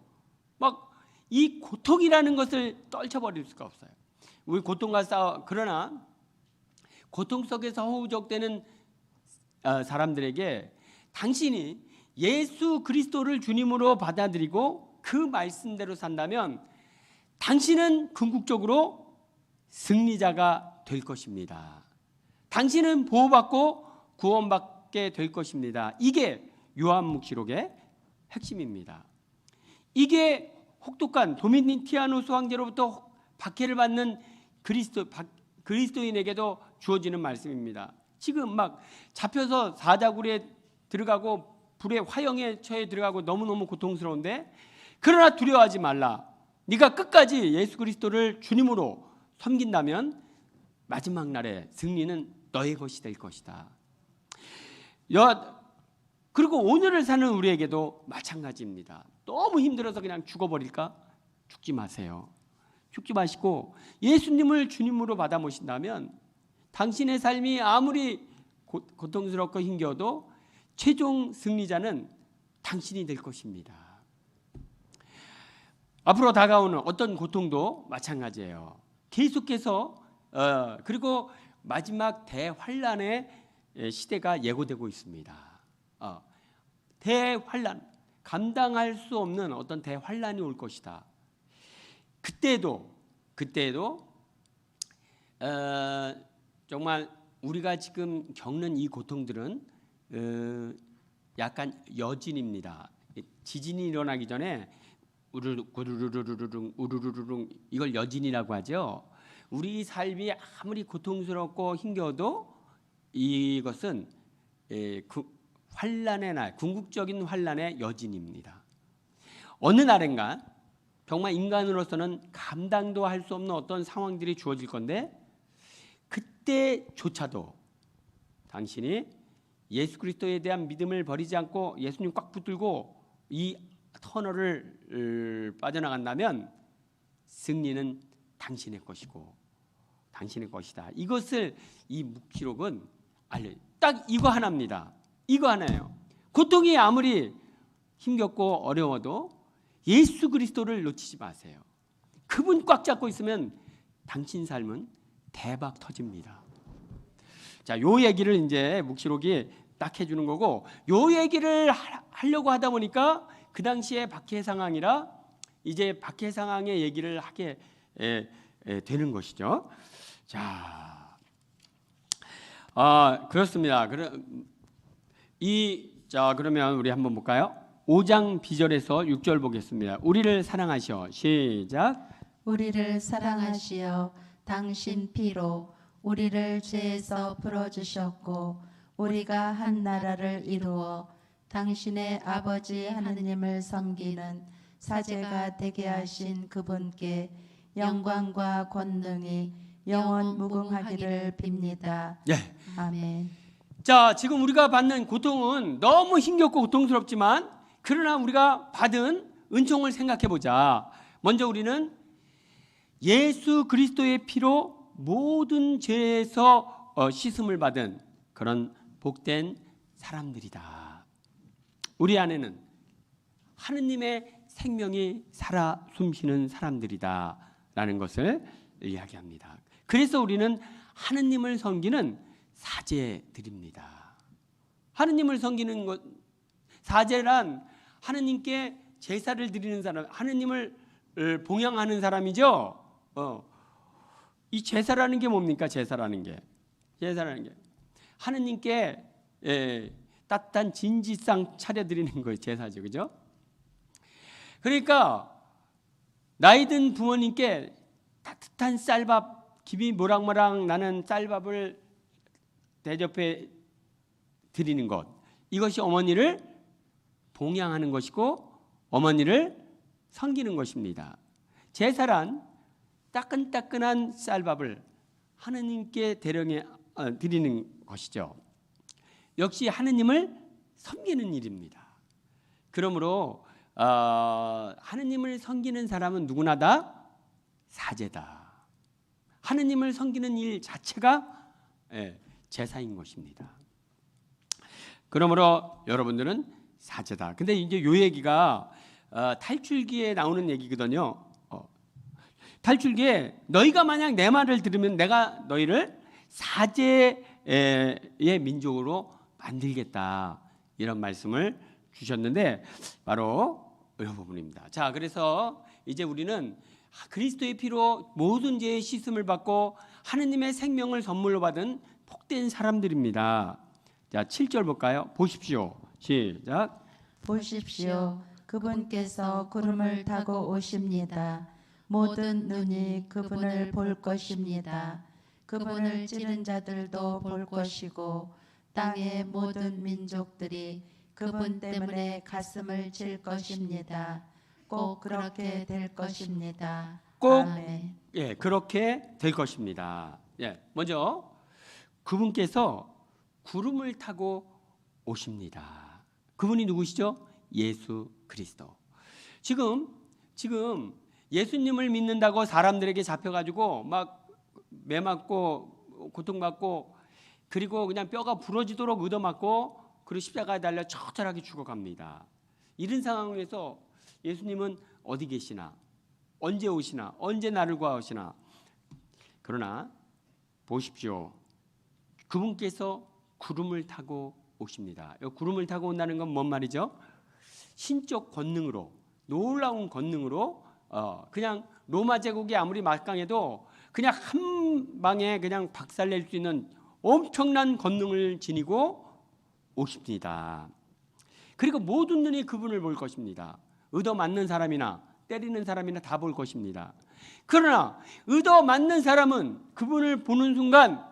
막 이 고통이라는 것을 떨쳐버릴 수가 없어요. 우리 고통과 싸워. 그러나 고통 속에서 허우적대는 사람들에게 당신이 예수 그리스도를 주님으로 받아들이고 그 말씀대로 산다면 당신은 궁극적으로 승리자가 될 것입니다. 당신은 보호받고 구원받게 될 것입니다. 이게 요한묵시록의 핵심입니다. 이게 혹독한 도미티아누스 황제로부터 박해를 받는 그리스도인에게도 주어지는 말씀입니다. 지금 막 잡혀서 사자굴에 들어가고 불의 화형에 처해 들어가고 너무너무 고통스러운데, 그러나 두려워하지 말라. 네가 끝까지 예수 그리스도를 주님으로 섬긴다면 마지막 날에 승리는 너의 것이 될 것이다. 그리고 오늘을 사는 우리에게도 마찬가지입니다. 너무 힘들어서 그냥 죽어버릴까? 죽지 마세요. 죽지 마시고 예수님을 주님으로 받아 모신다면 당신의 삶이 아무리 고통스럽고 힘겨워도 최종 승리자는 당신이 될 것입니다. 앞으로 다가오는 어떤 고통도 마찬가지예요. 계속해서 그리고 마지막 대환란의 시대가 예고되고 있습니다. 대환란, 감당할 수 없는 어떤 대환란이 올 것이다. 그때도 정말 우리가 지금 겪는 이 고통들은 약간 여진입니다. 지진이 일어나기 전에 우르르르릉 이걸 여진이라고 하죠. 우리 삶이 아무리 고통스럽고 힘겨워도 이것은 환란의 날, 궁극적인 환란의 여진입니다. 어느 날인가 정말 인간으로서는 감당도 할 수 없는 어떤 상황들이 주어질 건데, 그때조차도 당신이 예수 그리스도에 대한 믿음을 버리지 않고 예수님 꽉 붙들고 이 터널을 빠져나간다면 승리는 당신의 것이고 당신의 것이다. 이것을 이 묵시록은 딱 이거 하나입니다. 이거 하나예요. 고통이 아무리 힘겹고 어려워도 예수 그리스도를 놓치지 마세요. 그분 꽉 잡고 있으면 당신 삶은 대박 터집니다. 자, 요 얘기를 이제 묵시록이 딱 해주는 거고, 요 얘기를 하려고 하다 보니까 그 당시에 박해 상황이라 이제 박해 상황의 얘기를 하게 되는 것이죠. 자, 그렇습니다. 그러면 우리 한번 볼까요? 5장 비절에서 6절 보겠습니다. 우리를 사랑하시어, 시작.
우리를 사랑하시어 당신 피로 우리를 죄에서 풀어주셨고 우리가 한 나라를 이루어 당신의 아버지 하느님을 섬기는 사제가 되게 하신 그분께 영광과 권능이 영원 무궁하기를 빕니다.
예.
아멘.
자, 지금 우리가 받는 고통은 너무 힘겹고 고통스럽지만, 그러나 우리가 받은 은총을 생각해 보자. 먼저 우리는 예수 그리스도의 피로 모든 죄에서 씻음을 받은 그런 복된 사람들이다. 우리 안에는 하느님의 생명이 살아 숨쉬는 사람들이다 라는 것을 이야기합니다. 그래서 우리는 하느님을 섬기는 사제들입니다. 하느님을 섬기는 것, 사제란 하느님께 제사를 드리는 사람, 하느님을 봉양하는 사람이죠. 이 제사라는 게 뭡니까? 제사라는 게 하느님께 따뜻한 진지상 차려드리는 거예요. 제사죠, 그죠? 그러니까 나이 든 부모님께 따뜻한 쌀밥, 김이 모락모락 나는 쌀밥을 대접해 드리는 것, 이것이 어머니를 봉양하는 것이고 어머니를 섬기는 것입니다. 제사란 따끈따끈한 쌀밥을 하느님께 대령해 드리는 것이죠. 역시 하느님을 섬기는 일입니다. 그러므로 하느님을 섬기는 사람은 누구나 다 사제다. 하느님을 섬기는 일 자체가 제사인 것입니다. 그러므로 여러분들은 사제다. 근데 이제 요 얘기가 탈출기에 나오는 얘기거든요. 탈출기에 너희가 만약 내 말을 들으면 내가 너희를 사제의 민족으로 만들겠다, 이런 말씀을 주셨는데 바로 이 부분입니다. 자, 그래서 이제 우리는 그리스도의 피로 모든 죄의 씻음을 받고 하느님의 생명을 선물로 받은 복된 사람들입니다. 자, 7절 볼까요? 보십시오. 시작.
보십시오. 그분께서 구름을 타고 오십니다. 모든 눈이 그분을 볼 것입니다. 그분을 찌른 자들도 볼 것이고 땅의 모든 민족들이 그분 때문에 가슴을 칠 것입니다. 꼭 그렇게 될 것입니다.
꼭
아멘.
예, 그렇게 될 것입니다. 예, 먼저 그분께서 구름을 타고 오십니다. 그분이 누구시죠? 예수 그리스도. 지금 예수님을 믿는다고 사람들에게 잡혀가지고 막 매맞고 고통받고 그리고 그냥 뼈가 부러지도록 얻어맞고 그리고 십자가에 달려 처절하게 죽어갑니다. 이런 상황에서 예수님은 어디 계시나, 언제 오시나, 언제 나를 구하시나. 그러나 보십시오. 그분께서 구름을 타고 오십니다. 이 구름을 타고 온다는 건 뭔 말이죠? 신적 권능으로, 놀라운 권능으로, 그냥 로마 제국이 아무리 막강해도 그냥 한 방에 그냥 박살낼 수 있는 엄청난 권능을 지니고 오십니다. 그리고 모든 눈이 그분을 볼 것입니다. 얻어맞는 사람이나 때리는 사람이나 다 볼 것입니다. 그러나 얻어맞는 사람은 그분을 보는 순간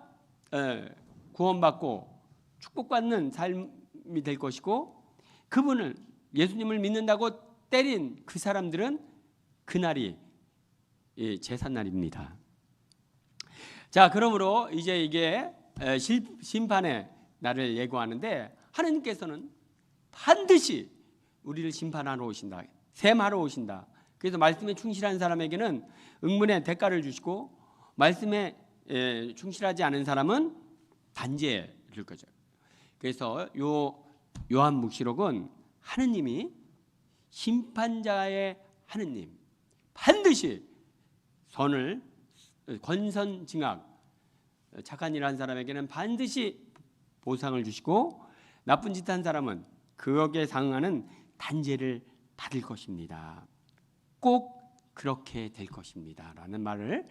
구원받고 축복받는 삶이 될 것이고, 그분을, 예수님을 믿는다고 때린 그 사람들은 그날이 제삿날입니다. 자, 그러므로 이제 이게 심판의 날을 예고하는데 하나님께서는 반드시 우리를 심판하러 오신다, 셈하러 오신다. 그래서 말씀에 충실한 사람에게는 응문의 대가를 주시고 말씀에 충실하지 않은 사람은 단죄해 줄 거죠. 그래서 요한묵시록은 하느님이 심판자의 하느님, 반드시 권선징악, 착한 일 한 사람에게는 반드시 보상을 주시고 나쁜 짓 한 사람은 그것에 상응하는 단죄를 받을 것입니다. 꼭 그렇게 될 것입니다 라는 말을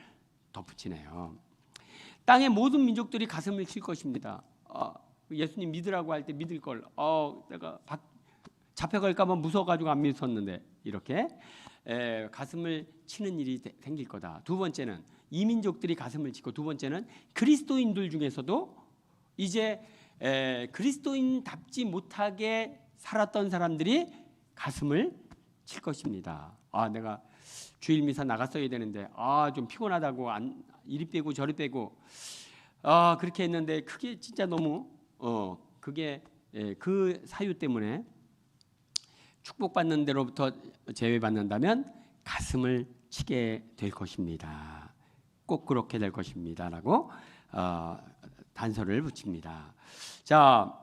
덧붙이네요. 땅의 모든 민족들이 가슴을 칠 것입니다. 예수님 믿으라고 할 때 믿을 걸, 내가 잡혀갈까 봐 무서워가지고 안 믿었는데, 이렇게 가슴을 치는 일이 생길 거다. 두 번째는 이민족들이 가슴을 치고, 두 번째는 그리스도인들 중에서도 이제 그리스도인답지 못하게 살았던 사람들이 가슴을 칠 것입니다. 내가 주일 미사 나갔어야 되는데 좀 피곤하다고 이리 빼고 저리 빼고 그렇게 했는데 그게 진짜 너무 그게 그 사유 때문에 축복받는 대로부터 제외받는다면 가슴을 치게 될 것입니다. 꼭 그렇게 될 것입니다라고 단서를 붙입니다. 자,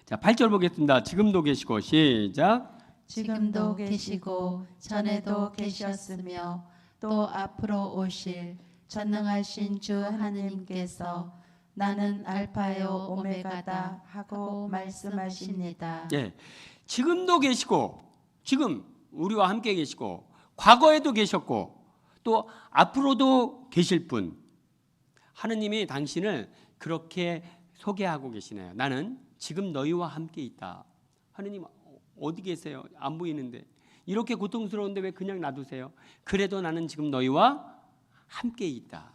8절 보겠습니다. 지금도 계시고, 시작.
지금도 계시고 전에도 계셨으며 또 앞으로 오실 전능하신 주 하느님께서 나는 알파요 오메가다 하고 말씀하십니다.
예, 지금도 계시고, 지금 우리와 함께 계시고, 과거에도 계셨고, 또 앞으로도 계실 분, 하느님이 당신을 그렇게 소개하고 계시네요. 나는 지금 너희와 함께 있다. 하느님 어디 계세요? 안 보이는데. 이렇게 고통스러운데 왜 그냥 놔두세요? 그래도 나는 지금 너희와 함께 있다.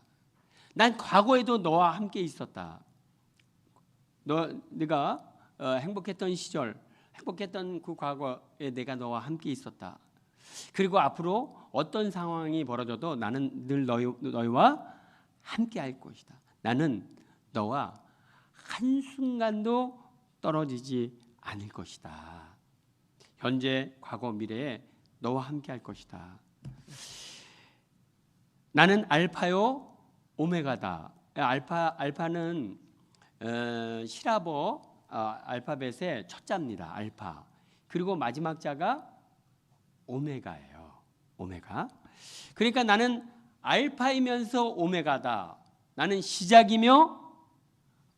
난 과거에도 너와 함께 있었다. 네가 행복했던 시절, 행복했던 그 과거에 내가 너와 함께 있었다. 그리고 앞으로 어떤 상황이 벌어져도 나는 늘 너희와 함께 할 것이다. 나는 너와 한순간도 떨어지지 않을 것이다. 현재, 과거, 미래에 너와 함께 할 것이다. 나는 알파요 오메가다. 알파는 시라버 알파벳의 첫 자입니다. 알파. 그리고 마지막 자가 오메가예요. 오메가. 그러니까 나는 알파이면서 오메가다. 나는 시작이며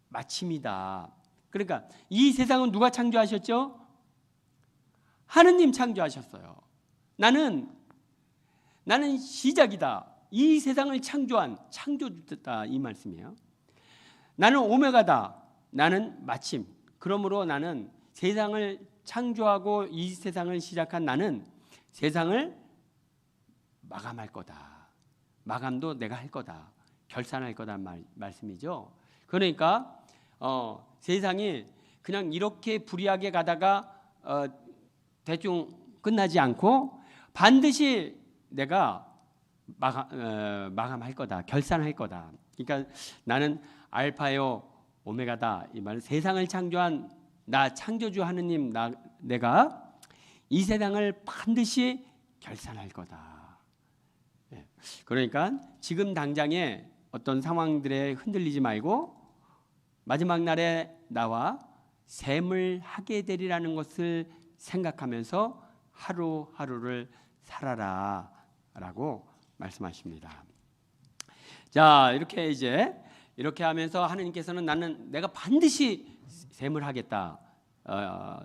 마침이다. 그러니까 이 세상은 누가 창조하셨죠? 하느님 창조하셨어요. 나는 시작이다. 이 세상을 창조한 창조주다 이 말씀이에요. 나는 오메가다. 나는 마침. 그러므로 나는 세상을 창조하고 이 세상을 시작한 나는 세상을 마감할 거다. 마감도 내가 할 거다. 결산할 거다 말씀이죠. 그러니까 세상이 그냥 이렇게 불이하게 가다가 대충 끝나지 않고 반드시 내가 마감할 거다. 결산할 거다. 그러니까 나는 알파요 오메가다. 이 말은 세상을 창조한 나 창조주 하느님 내가 이 세상을 반드시 결산할 거다. 그러니까 지금 당장에 어떤 상황들에 흔들리지 말고 마지막 날에 나와 셈을 하게 되리라는 것을 생각하면서 하루하루를 살아라 라고 말씀하십니다. 자, 이렇게 하면서 하느님께서는 내가 반드시 셈을 하겠다,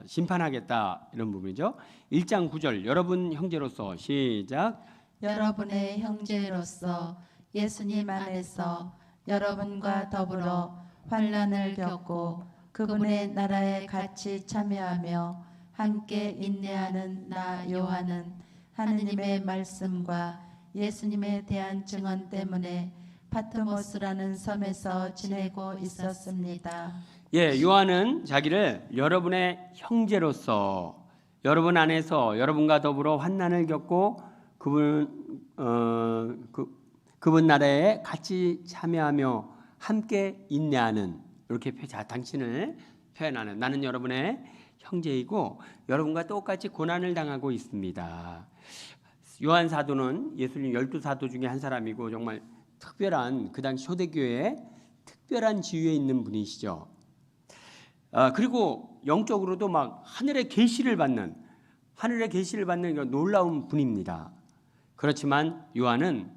심판하겠다 이런 부분이죠. 1장 9절 여러분 형제로서 시작.
여러분의 형제로서 예수님 안에서 여러분과 더불어 환난을 겪고 그분의 나라에 같이 참여하며 함께 인내하는 나 요한은 하느님의 말씀과 예수님에 대한 증언 때문에 파트모스라는 섬에서 지내고 있었습니다.
예, 요한은 자기를 여러분의 형제로서 여러분 안에서 여러분과 더불어 환난을 겪고 그분 나라에 같이 참여하며 함께 인내하는 이렇게 당신을 표현하는 나는 여러분의 형제이고 여러분과 똑같이 고난을 당하고 있습니다. 요한 사도는 예수님 12사도 중에 한 사람이고 정말 특별한 그 당시 초대교회에 특별한 지위에 있는 분이시죠. 그리고 영적으로도 막 하늘의 계시를 받는 놀라운 분입니다. 그렇지만 요한은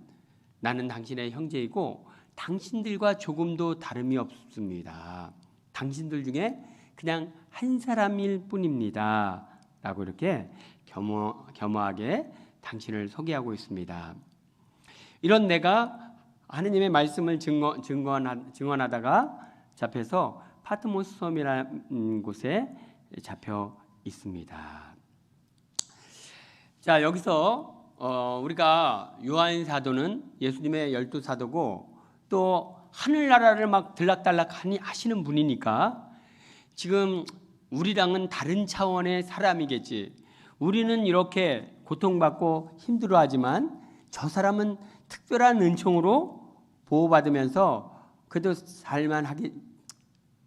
나는 당신의 형제이고 당신들과 조금도 다름이 없습니다. 당신들 중에 그냥 한 사람일 뿐입니다. 라고 이렇게 겸허하게 당신을 소개하고 있습니다. 이런 내가 하느님의 말씀을 증언하다가 잡혀서 파트모스 섬이라는 곳에 잡혀 있습니다. 자, 여기서 우리가 요한 사도는 예수님의 12사도고 또 하늘나라를 막 들락달락 하시는 분이니까 지금 우리랑은 다른 차원의 사람이겠지. 우리는 이렇게 고통받고 힘들어하지만 저 사람은 특별한 은총으로 보호받으면서 그래도 살만하게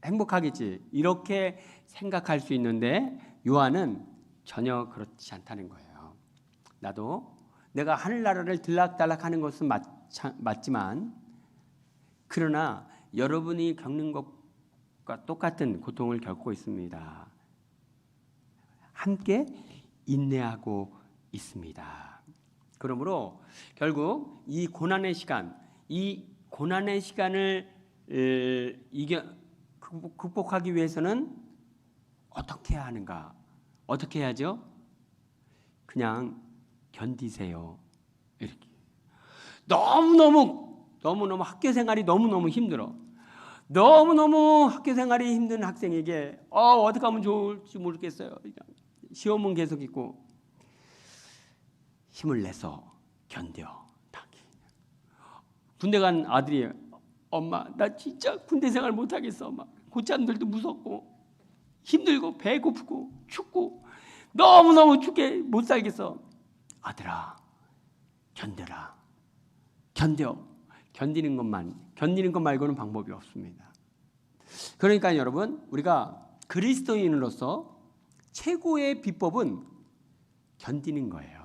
행복하겠지. 이렇게 생각할 수 있는데 요한은 전혀 그렇지 않다는 거예요. 나도 내가 하늘나라를 들락달락하는 것은 맞지만 그러나 여러분이 겪는 것과 똑같은 고통을 겪고 있습니다. 함께 인내하고 있습니다. 그러므로 결국 이 고난의 시간을 극복하기 위해서는 어떻게 해야 하는가? 어떻게 해야죠? 그냥 견디세요. 이렇게. 너무너무 학교 생활이 너무너무 힘들어. 너무너무 학교 생활이 힘든 학생에게 어떻게 하면 좋을지 모르겠어요. 시험은 계속 있고 힘을 내서 견뎌. 군대 간 아들이 엄마 나 진짜 군대 생활 못하겠어. 엄마 고참들도 무섭고 힘들고 배고프고 춥고 너무너무 춥게 못 살겠어. 아들아 견뎌라. 견디는 것 말고는 방법이 없습니다. 그러니까 여러분 우리가 그리스도인으로서 최고의 비법은 견디는 거예요.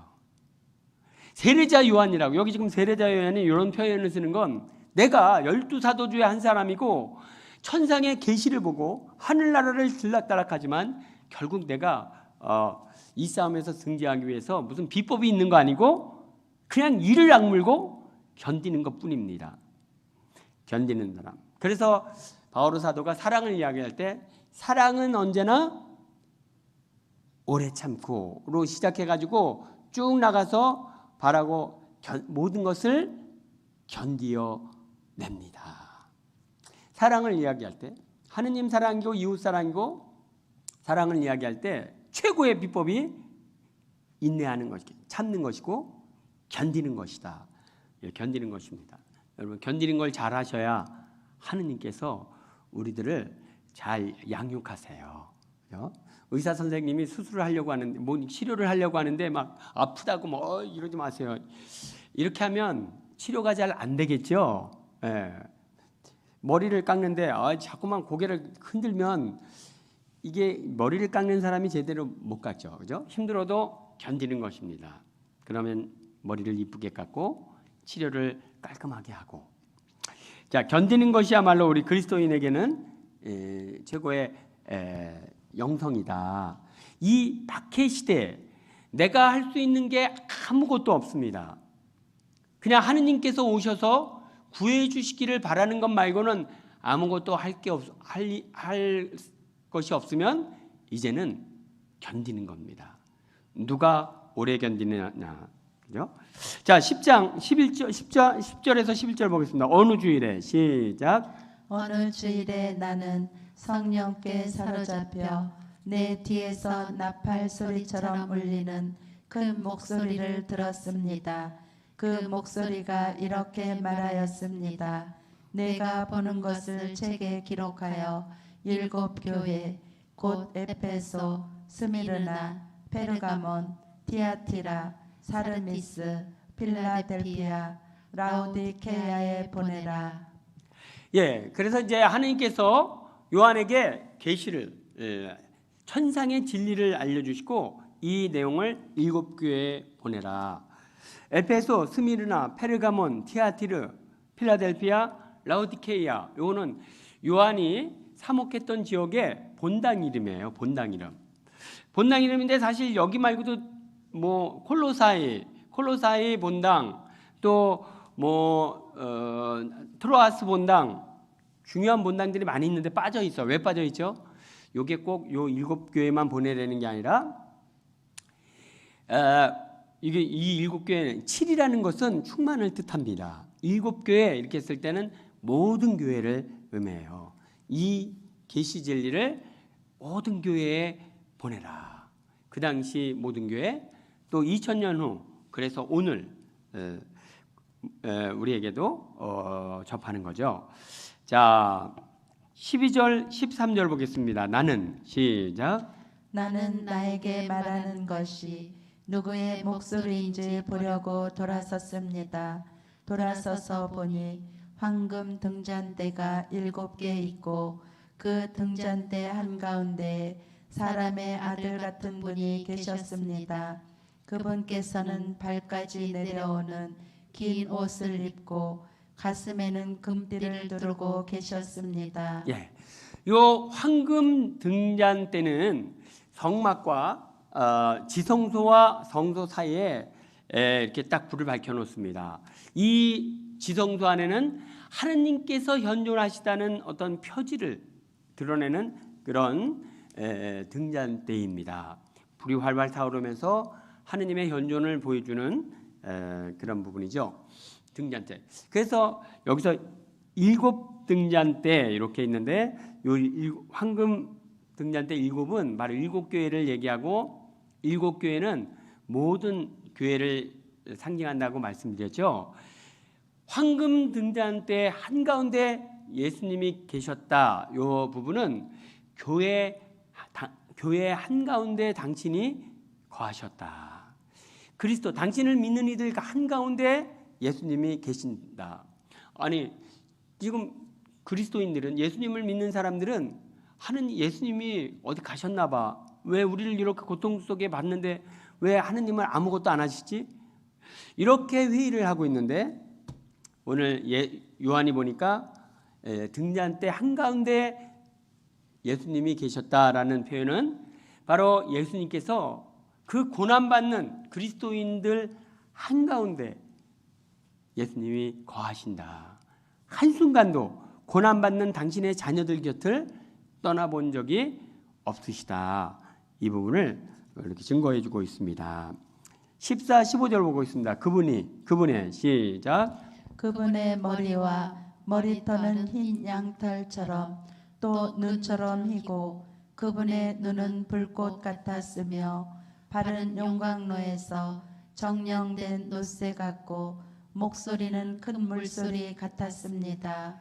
세례자 요한이라고 여기 지금 세례자 요한이 이런 표현을 쓰는 건 내가 12사도 중에 한 사람이고 천상의 계시를 보고 하늘나라를 들락달락하지만 결국 내가 이 싸움에서 승리하기 위해서 무슨 비법이 있는 거 아니고 그냥 이를 악물고 견디는 것뿐입니다. 견디는 사람. 그래서 바오로 사도가 사랑을 이야기할 때 사랑은 언제나 오래 참고로 시작해가지고 쭉 나가서 바라고 모든 것을 견디어 냅니다. 사랑을 이야기할 때 하느님 사랑이고 이웃 사랑이고 사랑을 이야기할 때 최고의 비법이 인내하는 것, 참는 것이고 견디는 것이다. 견디는 것입니다. 여러분 견디는 걸 잘 하셔야 하느님께서 우리들을 잘 양육하세요. 그죠? 의사 선생님이 수술을 하려고 하는데 뭐 치료를 하려고 하는데 막 아프다고 뭐 이러지 마세요. 이렇게 하면 치료가 잘 안 되겠죠. 예. 머리를 깎는데 자꾸만 고개를 흔들면 이게 머리를 깎는 사람이 제대로 못 깎죠. 그죠? 힘들어도 견디는 것입니다. 그러면 머리를 이쁘게 깎고 치료를 깔끔하게 하고. 자, 견디는 것이야말로 우리 그리스도인에게는 최고의 영성이다. 이 박해 시대에 내가 할 수 있는 게 아무것도 없습니다. 그냥 하느님께서 오셔서 구해 주시기를 바라는 것 말고는 아무것도 할 것이 없으면 이제는 견디는 겁니다. 누가 오래 견디느냐. 그죠? 자, 10장 10절에서 11절 보겠습니다. 어느 주일에 시작.
어느 주일에 나는 성령께 사로잡혀 내 뒤에서 나팔 소리처럼 울리는 큰 목소리를 들었습니다. 그 목소리가 이렇게 말하였습니다. 내가 보는 것을 책에 기록하여 7 교회 곧 에베소, 스미르나, 페르가몬, 티아티라, 사르미스, 필라델피아, 라오디케아에 보내라.
예, 그래서 이제 하나님께서 요한에게 계시를 천상의 진리를 알려주시고 이 내용을 7 교회에 보내라. 에베소, 스미르나, 페르가몬, 티아티르, 필라델피아, 라오디케이아. 요거는 요한이 사목했던 지역의 본당 이름이에요. 본당 이름. 본당 이름인데 사실 여기 말고도 뭐 콜로사이 본당, 또 뭐 트로아스 본당, 중요한 본당들이 많이 있는데 빠져 있어. 왜 빠져 있죠? 요게 꼭 요 7 교회만 보내라는 게 아니라 이게 이 7 교회는 7이라는 것은 충만을 뜻합니다. 7 교회 이렇게 했을 때는 모든 교회를 의미해요. 이 계시 진리를 모든 교회에 보내라. 그 당시 모든 교회, 또 2000년 후, 그래서 오늘 우리에게도 접하는 거죠. 자, 12절 13절 보겠습니다. 나는 시작.
나는 나에게 말하는 것이 누구의 목소리인지 보려고 돌아섰습니다. 돌아서서 보니 황금 등잔대가 7개 있고 그 등잔대 한가운데 사람의 아들 같은 분이 계셨습니다. 그분께서는 발까지 내려오는 긴 옷을 입고 가슴에는 금띠를 두르고 계셨습니다.
예, 요 황금 등잔대는 성막과 지성소와 성소 사이에 이렇게 딱 불을 밝혀놓습니다. 이 지성소 안에는 하느님께서 현존하시다는 어떤 표지를 드러내는 그런 등잔대입니다. 불이 활활 타오르면서 하느님의 현존을 보여주는 그런 부분이죠. 등잔대. 그래서 여기서 7 등잔대 이렇게 있는데 요 황금 등잔대 7은 바로 7 교회를 얘기하고 7 교회는 모든 교회를 상징한다고 말씀드렸죠. 황금 등잔대 한가운데 예수님이 계셨다. 요 부분은 교회 한가운데 당신이 거하셨다. 그리스도 당신을 믿는 이들 한가운데 예수님이 계신다. 아니 지금 그리스도인들은 예수님을 믿는 사람들은 하느님 예수님이 어디 가셨나 봐. 왜 우리를 이렇게 고통 속에 봤는데 왜 하느님은 아무것도 안 하시지? 이렇게 회의를 하고 있는데 오늘 요한이 보니까 등잔대 한가운데 예수님이 계셨다라는 표현은 바로 예수님께서 그 고난받는 그리스도인들 한가운데 예수님이 거하신다. 한순간도 고난받는 당신의 자녀들 곁을 떠나본 적이 없으시다. 이 부분을 이렇게 증거해 주고 있습니다. 14, 15절 보고 있습니다. 그분의 시작.
그분의 머리와 머리털은 흰 양털처럼 또 눈처럼 희고 그분의 눈은 불꽃 같았으며 발은 용광로에서 정령된 노새 같고 목소리는 큰 물소리 같았습니다.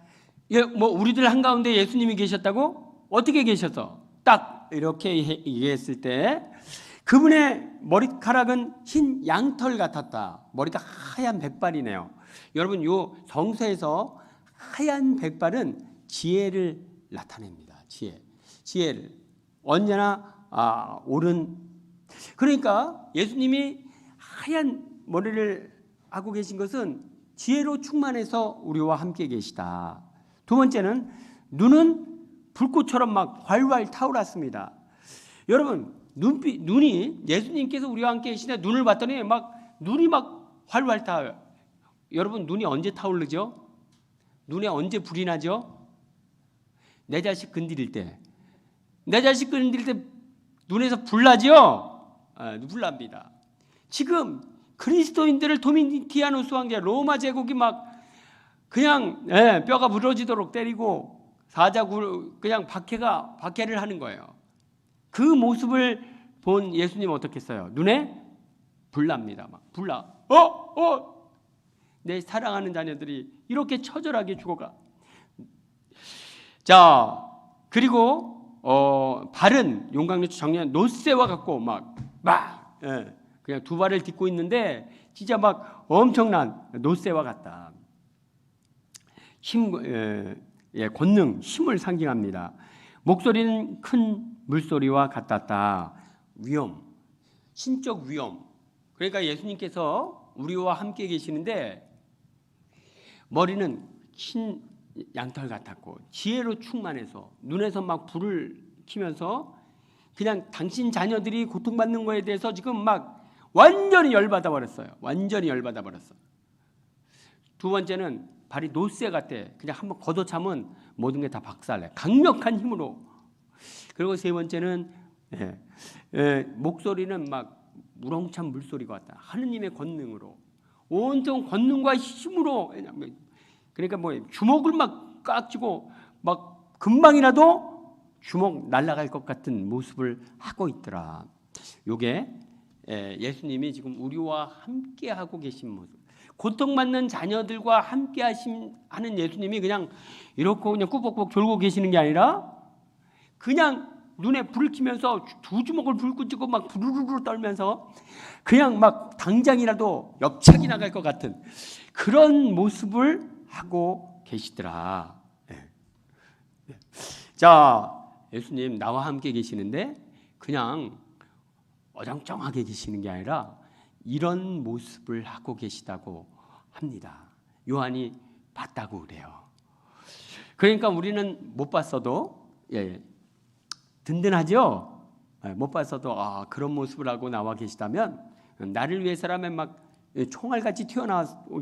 예, 뭐 우리들 한가운데 예수님이 계셨다고? 어떻게 계셨어? 딱 이렇게 얘기했을 때 그분의 머리카락은 흰 양털 같았다. 머리가 하얀 백발이네요. 여러분 요 성서에서 하얀 백발은 지혜를 나타냅니다. 지혜를 언제나 옳은. 그러니까 예수님이 하얀 머리를 하고 계신 것은 지혜로 충만해서 우리와 함께 계시다. 두 번째는 눈은 불꽃처럼 막 활활 타올랐습니다. 여러분 눈이 예수님께서 우리와 함께 계시는데 눈을 봤더니 막 눈이 막 활활 타요. 여러분 눈이 언제 타오르죠? 눈에 언제 불이 나죠? 내 자식 건드릴 때. 내 자식 건드릴 때 눈에서 불나죠? 불납니다. 지금 그리스도인들을 도미티아누스 황제 로마 제국이 막 그냥 뼈가 부러지도록 때리고 사자굴 그냥 박해를 하는 거예요. 그 모습을 본 예수님 어떻게 했어요? 눈에 불납니다. 막 불나. 내 사랑하는 자녀들이 이렇게 처절하게 죽어가. 자, 그리고 발은 용광로 정령 노새와 같고 그냥 두 발을 딛고 있는데 진짜 막 엄청난 노새와 같다. 권능, 힘을 상징합니다. 목소리는 큰 물소리와 같았다. 위엄, 신적 위엄. 그러니까 예수님께서 우리와 함께 계시는데 머리는 흰 양털 같았고 지혜로 충만해서 눈에서 막 불을 켜면서 그냥 당신 자녀들이 고통받는 거에 대해서 지금 막 완전히 열받아 버렸어요. 완전히 열받아 버렸어. 두 번째는 발이 노새 같아. 그냥 한번 걷어차면 모든 게 다 박살내. 강력한 힘으로. 그리고 세 번째는 목소리는 막 우렁찬 물소리 같다. 하느님의 권능으로. 온통 권능과 힘으로. 그러니까 뭐 주먹을 막 깍쥐고 막 금방이라도 주먹 날아갈 것 같은 모습을 하고 있더라. 요게 예수님이 지금 우리와 함께 하고 계신 모습. 고통받는 자녀들과 함께 하는 예수님이 그냥 이렇게 그냥 꾸벅꾸벅 졸고 계시는 게 아니라 그냥 눈에 불을 켜면서 두 주먹을 불 끄고 막 부르르르 떨면서 그냥 막 당장이라도 옆차기 나갈 것 같은 그런 모습을 하고 계시더라. 자, 예수님 나와 함께 계시는데 그냥 어정쩡하게 계시는 게 아니라 이런 모습을 하고 계시다고 합니다. 요한이 봤다고 그래요. 그러니까 우리는 못 봤어도 든든하죠. 못 봤어도 그런 모습을 하고 나와 계시다면 나를 위해서라면 막 총알같이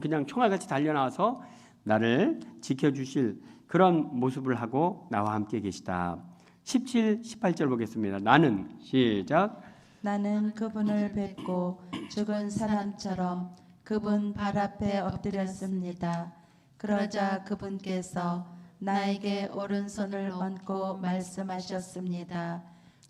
그냥 총알같이 달려나와서 나를 지켜주실 그런 모습을 하고 나와 함께 계시다. 17, 18절 보겠습니다. 나는 시작.
나는 그분을 뵙고 죽은 사람처럼 그분 발 앞에 엎드렸습니다. 그러자 그분께서 나에게 오른손을 얹고 말씀하셨습니다.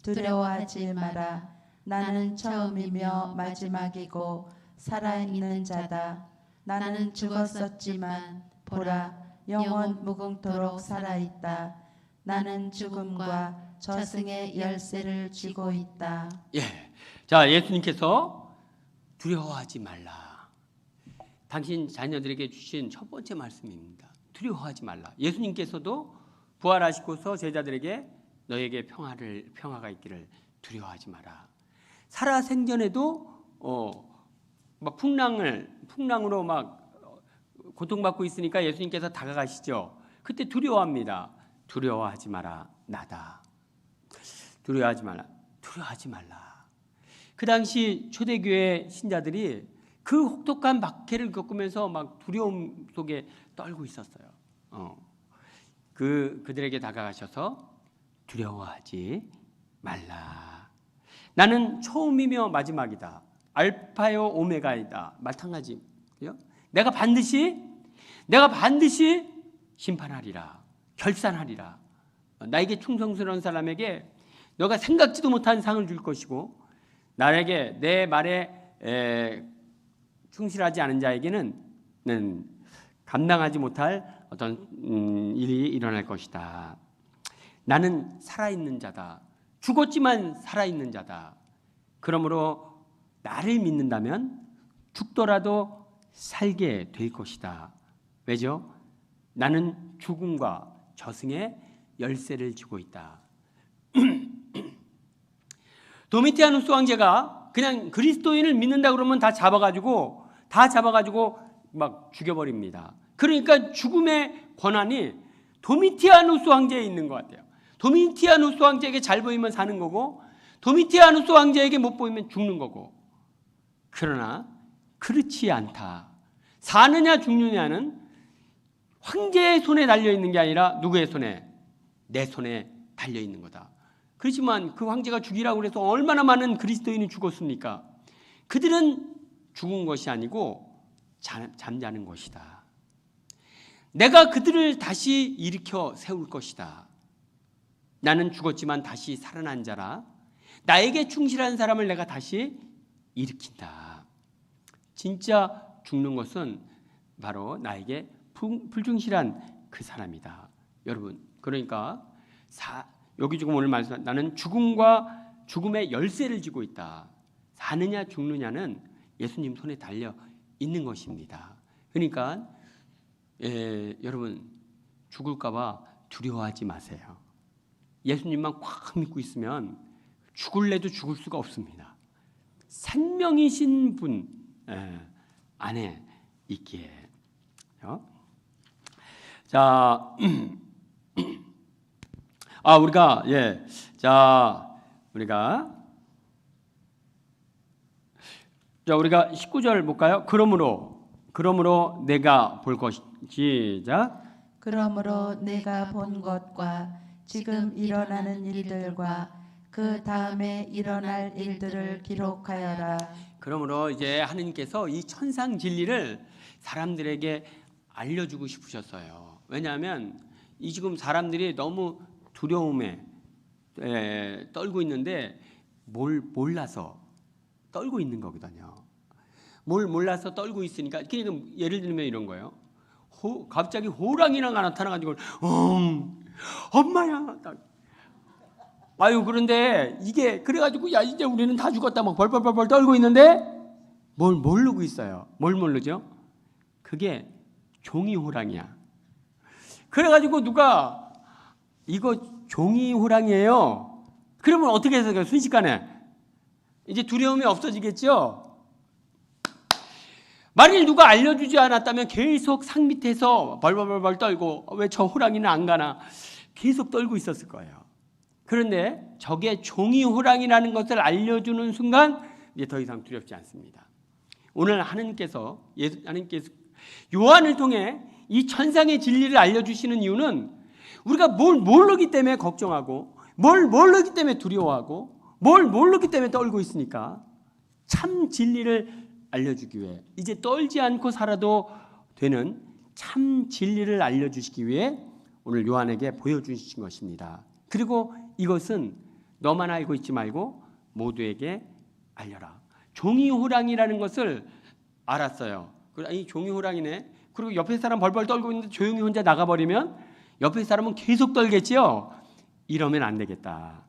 두려워하지 마라. 나는 처음이며 마지막이고 살아있는 자다. 나는 죽었었지만 보라, 영원 무궁토록 살아있다. 나는 죽음과 저승의 열쇠를 쥐고 있다.
자, 예수님께서 두려워하지 말라. 당신 자녀들에게 주신 첫 번째 말씀입니다. 두려워하지 말라. 예수님께서도 부활하시고서 제자들에게 너에게 평화가 있기를 두려워하지 마라. 살아생전에도 막 풍랑으로 막 고통받고 있으니까 예수님께서 다가가시죠. 그때 두려워합니다. 두려워하지 마라, 나다. 두려워하지 말라, 두려워하지 말라. 그 당시 초대교회 신자들이 그 혹독한 박해를 겪으면서 막 두려움 속에 떨고 있었어요. 그들에게 다가가셔서 두려워하지 말라. 나는 처음이며 마지막이다. 알파요 오메가이다. 마찬가지요. 내가 반드시 심판하리라. 결산하리라. 나에게 충성스러운 사람에게 너가 생각지도 못한 상을 줄 것이고 나에게 내 말에 충실하지 않은 자에게는 감당하지 못할 어떤 일이 일어날 것이다. 나는 살아있는 자다. 죽었지만 살아있는 자다. 그러므로 나를 믿는다면 죽더라도 살게 될 것이다. 왜죠? 나는 죽음과 저승의 열쇠를 쥐고 있다. 도미티아누스 황제가 그냥 그리스도인을 믿는다 그러면 다 잡아가지고 막 죽여버립니다. 그러니까 죽음의 권한이 도미티아누스 황제에 있는 것 같아요. 도미티아누스 황제에게 잘 보이면 사는 거고 도미티아누스 황제에게 못 보이면 죽는 거고. 그러나 그렇지 않다. 사느냐 죽느냐는 황제의 손에 달려있는 게 아니라 누구의 손에? 내 손에 달려있는 거다. 그렇지만 그 황제가 죽이라고 해서 얼마나 많은 그리스도인이 죽었습니까? 그들은 죽은 것이 아니고 잠자는 것이다. 내가 그들을 다시 일으켜 세울 것이다. 나는 죽었지만 다시 살아난 자라. 나에게 충실한 사람을 내가 다시 일으킨다. 진짜 죽는 것은 바로 나에게 불충실한 그 사람이다. 여러분, 그러니까 여기 지금 오늘 말씀 나는 죽음과 죽음의 열쇠를 쥐고 있다. 사느냐 죽느냐는 예수님 손에 달려 있는 것입니다. 그러니까 여러분 죽을까 봐 두려워하지 마세요. 예수님만 꽉 믿고 있으면 죽을래도 죽을 수가 없습니다. 생명이신 분 안에 있기에. 자, 우리가 우리가 19절 볼까요? 그러므로 내가 볼 것 시작.
그러므로 내가 본 것과 지금 일어나는 일들과 그 다음에 일어날 일들을 기록하여라.
그러므로 이제 하느님께서 이 천상 진리를 사람들에게 알려주고 싶으셨어요. 왜냐하면 이 지금 사람들이 너무 두려움에 떨고 있는데 뭘 몰라서 떨고 있는 거거든요. 뭘 몰라서 떨고 있으니까 그러니까 예를 들면 이런 거예요. 갑자기 호랑이가 나타나가지고 엄마야. 그런데 이게 그래가지고 야 이제 우리는 다 죽었다 막 벌벌벌 떨고 있는데 뭘 모르고 있어요. 뭘 모르죠? 그게 종이 호랑이야. 그래가지고 누가 이거 종이 호랑이에요. 그러면 어떻게 해서 순식간에 이제 두려움이 없어지겠죠? 만일 누가 알려주지 않았다면 계속 상 밑에서 벌벌벌 떨고 왜 저 호랑이는 안 가나 계속 떨고 있었을 거예요. 그런데 저게 종이 호랑이라는 것을 알려주는 순간 이제 더 이상 두렵지 않습니다. 오늘 하나님께서 요한을 통해 이 천상의 진리를 알려주시는 이유는 우리가 뭘 모르기 때문에 걱정하고 뭘 모르기 때문에 두려워하고 뭘 모르기 때문에 떨고 있으니까 참 진리를 알려주기 위해 이제 떨지 않고 살아도 되는 참 진리를 알려주시기 위해 오늘 요한에게 보여주신 것입니다. 그리고 이것은 너만 알고 있지 말고 모두에게 알려라. 종이 호랑이라는 것을 알았어요. 이 종이 호랑이네. 그리고 옆에 사람 벌벌 떨고 있는데 조용히 혼자 나가버리면 옆에 사람은 계속 떨겠지요. 이러면 안 되겠다.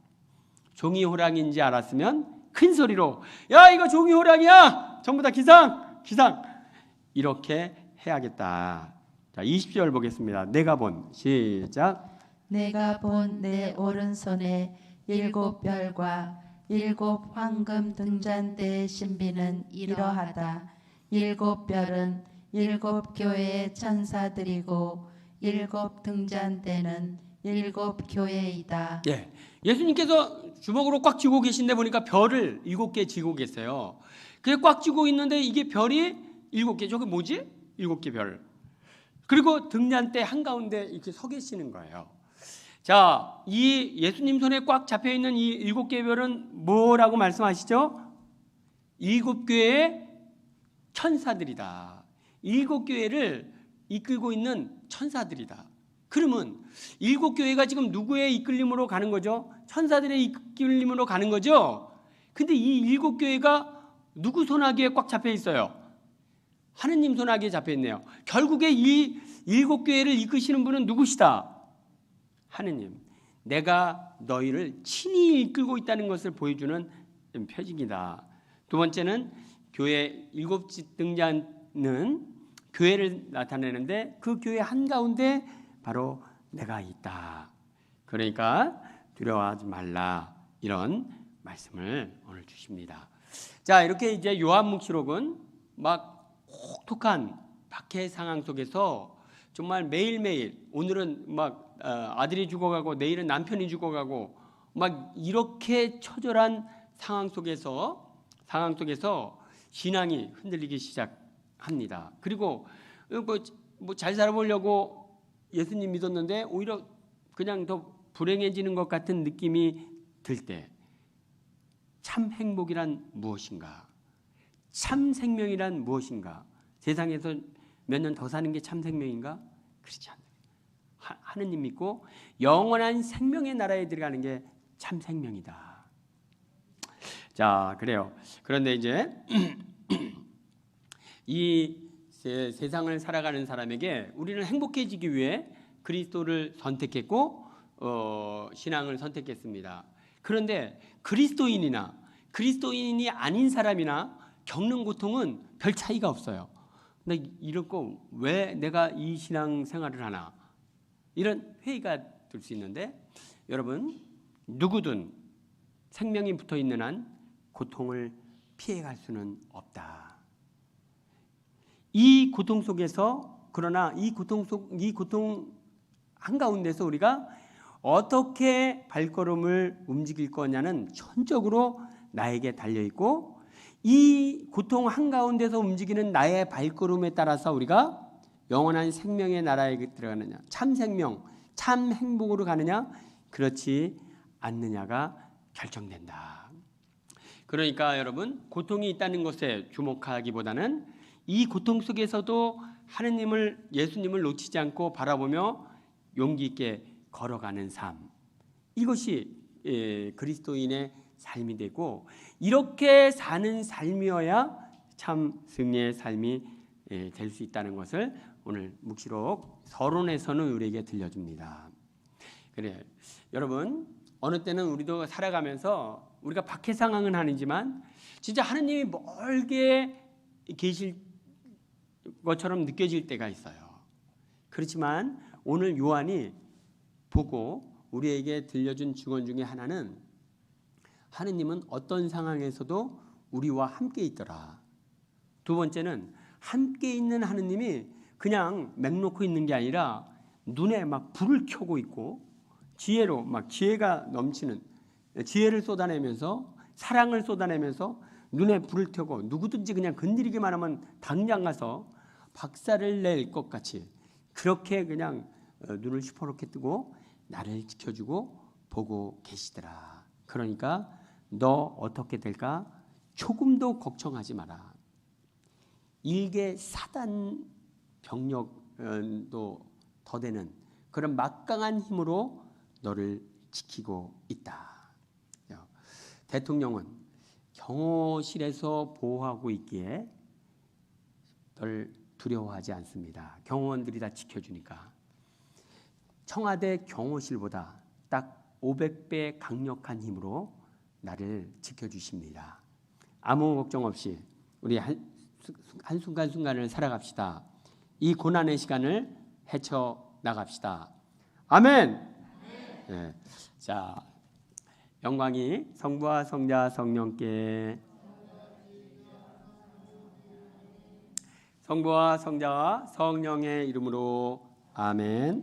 종이 호랑이인지 알았으면 큰 소리로 야 이거 종이 호랑이야. 전부 다 기상 이렇게 해야겠다. 자 20절 보겠습니다. 내가 본 시작.
내가 본 내 오른손에 7별과 7 황금 등잔대의 신비는 이러하다. 7별은 7 교회의 천사들이고 일곱 등잔대는 일곱 교회이다.
예, 예수님께서 주먹으로 꽉 쥐고 계신데 보니까 별을 7개 쥐고 계세요. 그게 꽉 쥐고 있는데 이게 별이 7개. 저게 뭐지? 7개 별. 그리고 등잔대 한가운데 이렇게 서 계시는 거예요. 자, 이 예수님 손에 꽉 잡혀 있는 이 7개 별은 뭐라고 말씀하시죠? 7교회의 천사들이다. 7교회를 이끌고 있는 천사들이다. 그러면 7교회가 지금 누구의 이끌림으로 가는 거죠? 천사들의 이끌림으로 가는 거죠? 근데 이 7교회가 누구 손아귀에 꽉 잡혀 있어요? 하느님 손아귀에 잡혀 있네요. 결국에 이 7교회를 이끄시는 분은 누구시다? 하느님. 내가 너희를 친히 이끌고 있다는 것을 보여주는 표징이다. 두 번째는 교회 7등잔은 교회를 나타내는데 그 교회 한가운데 바로 내가 있다. 그러니까 두려워하지 말라. 이런 말씀을 오늘 주십니다. 자, 이렇게 이제 요한묵시록은 막 혹독한 박해 상황 속에서 정말 매일매일 오늘은 막 아들이 죽어가고 내일은 남편이 죽어가고 막 이렇게 처절한 상황 속에서 신앙이 흔들리기 시작합니다. 그리고 뭐 잘 살아보려고 예수님 믿었는데 오히려 그냥 더 불행해지는 것 같은 느낌이 들 때 참 행복이란 무엇인가? 참 생명이란 무엇인가? 세상에서 몇 년 더 사는 게 참 생명인가? 그렇지 않아요. 하느님 믿고 영원한 생명의 나라에 들어가는 게 참 생명이다. 자, 그래요. 그런데 이제 이 세상을 살아가는 사람에게 우리는 행복해지기 위해 그리스도를 선택했고 신앙을 선택했습니다. 그런데 그리스도인이 아닌 사람이나 겪는 고통은 별 차이가 없어요. 근데 이렇고 왜 내가 이 신앙 생활을 하나? 이런 회의가 들 수 있는데 여러분 누구든 생명이 붙어 있는 한 고통을 피해갈 수는 없다. 이 고통 속에서 그러나 이 고통 한가운데서 우리가 어떻게 발걸음을 움직일 거냐는 전적으로 나에게 달려 있고 이 고통 한가운데서 움직이는 나의 발걸음에 따라서 우리가 영원한 생명의 나라에 들어가느냐, 참 생명, 참 행복으로 가느냐, 그렇지 않느냐가 결정된다. 그러니까 여러분 고통이 있다는 것에 주목하기보다는 이 고통 속에서도 하느님을 예수님을 놓치지 않고 바라보며 용기 있게 걸어가는 삶, 이것이 그리스도인의 삶이 되고 이렇게 사는 삶이어야 참 승리의 삶이 될 수 있다는 것을 오늘 묵시록 서론에서는 우리에게 들려줍니다. 그래, 여러분 어느 때는 우리도 살아가면서 우리가 박해 상황은 아니지만 진짜 하느님이 멀게 계실 것처럼 느껴질 때가 있어요. 그렇지만 오늘 요한이 보고 우리에게 들려준 증언 중에 하나는 하느님은 어떤 상황에서도 우리와 함께 있더라. 두 번째는 함께 있는 하느님이 그냥 맹놓고 있는 게 아니라 눈에 막 불을 켜고 있고 지혜로 막 지혜가 넘치는 지혜를 쏟아내면서 사랑을 쏟아내면서 눈에 불을 켜고 누구든지 그냥 건드리기만 하면 당장 가서 박살을 낼 것 같이 그렇게 그냥 눈을 시퍼렇게 뜨고 나를 지켜주고 보고 계시더라. 그러니까 너 어떻게 될까? 조금도 걱정하지 마라. 일개 사단 병력도 더 되는 그런 막강한 힘으로 너를 지키고 있다. 대통령은 경호실에서 보호하고 있기에 널 두려워하지 않습니다. 경호원들이 다 지켜주니까. 청와대 경호실보다 딱 500배 강력한 힘으로 나를 지켜주십니다. 아무 걱정 없이 우리 한순간순간을 살아갑시다. 이 고난의 시간을 헤쳐나갑시다. 아멘. 네. 자, 영광이 성부와 성자 성령께 성부와 성자와 성령의 이름으로 아멘.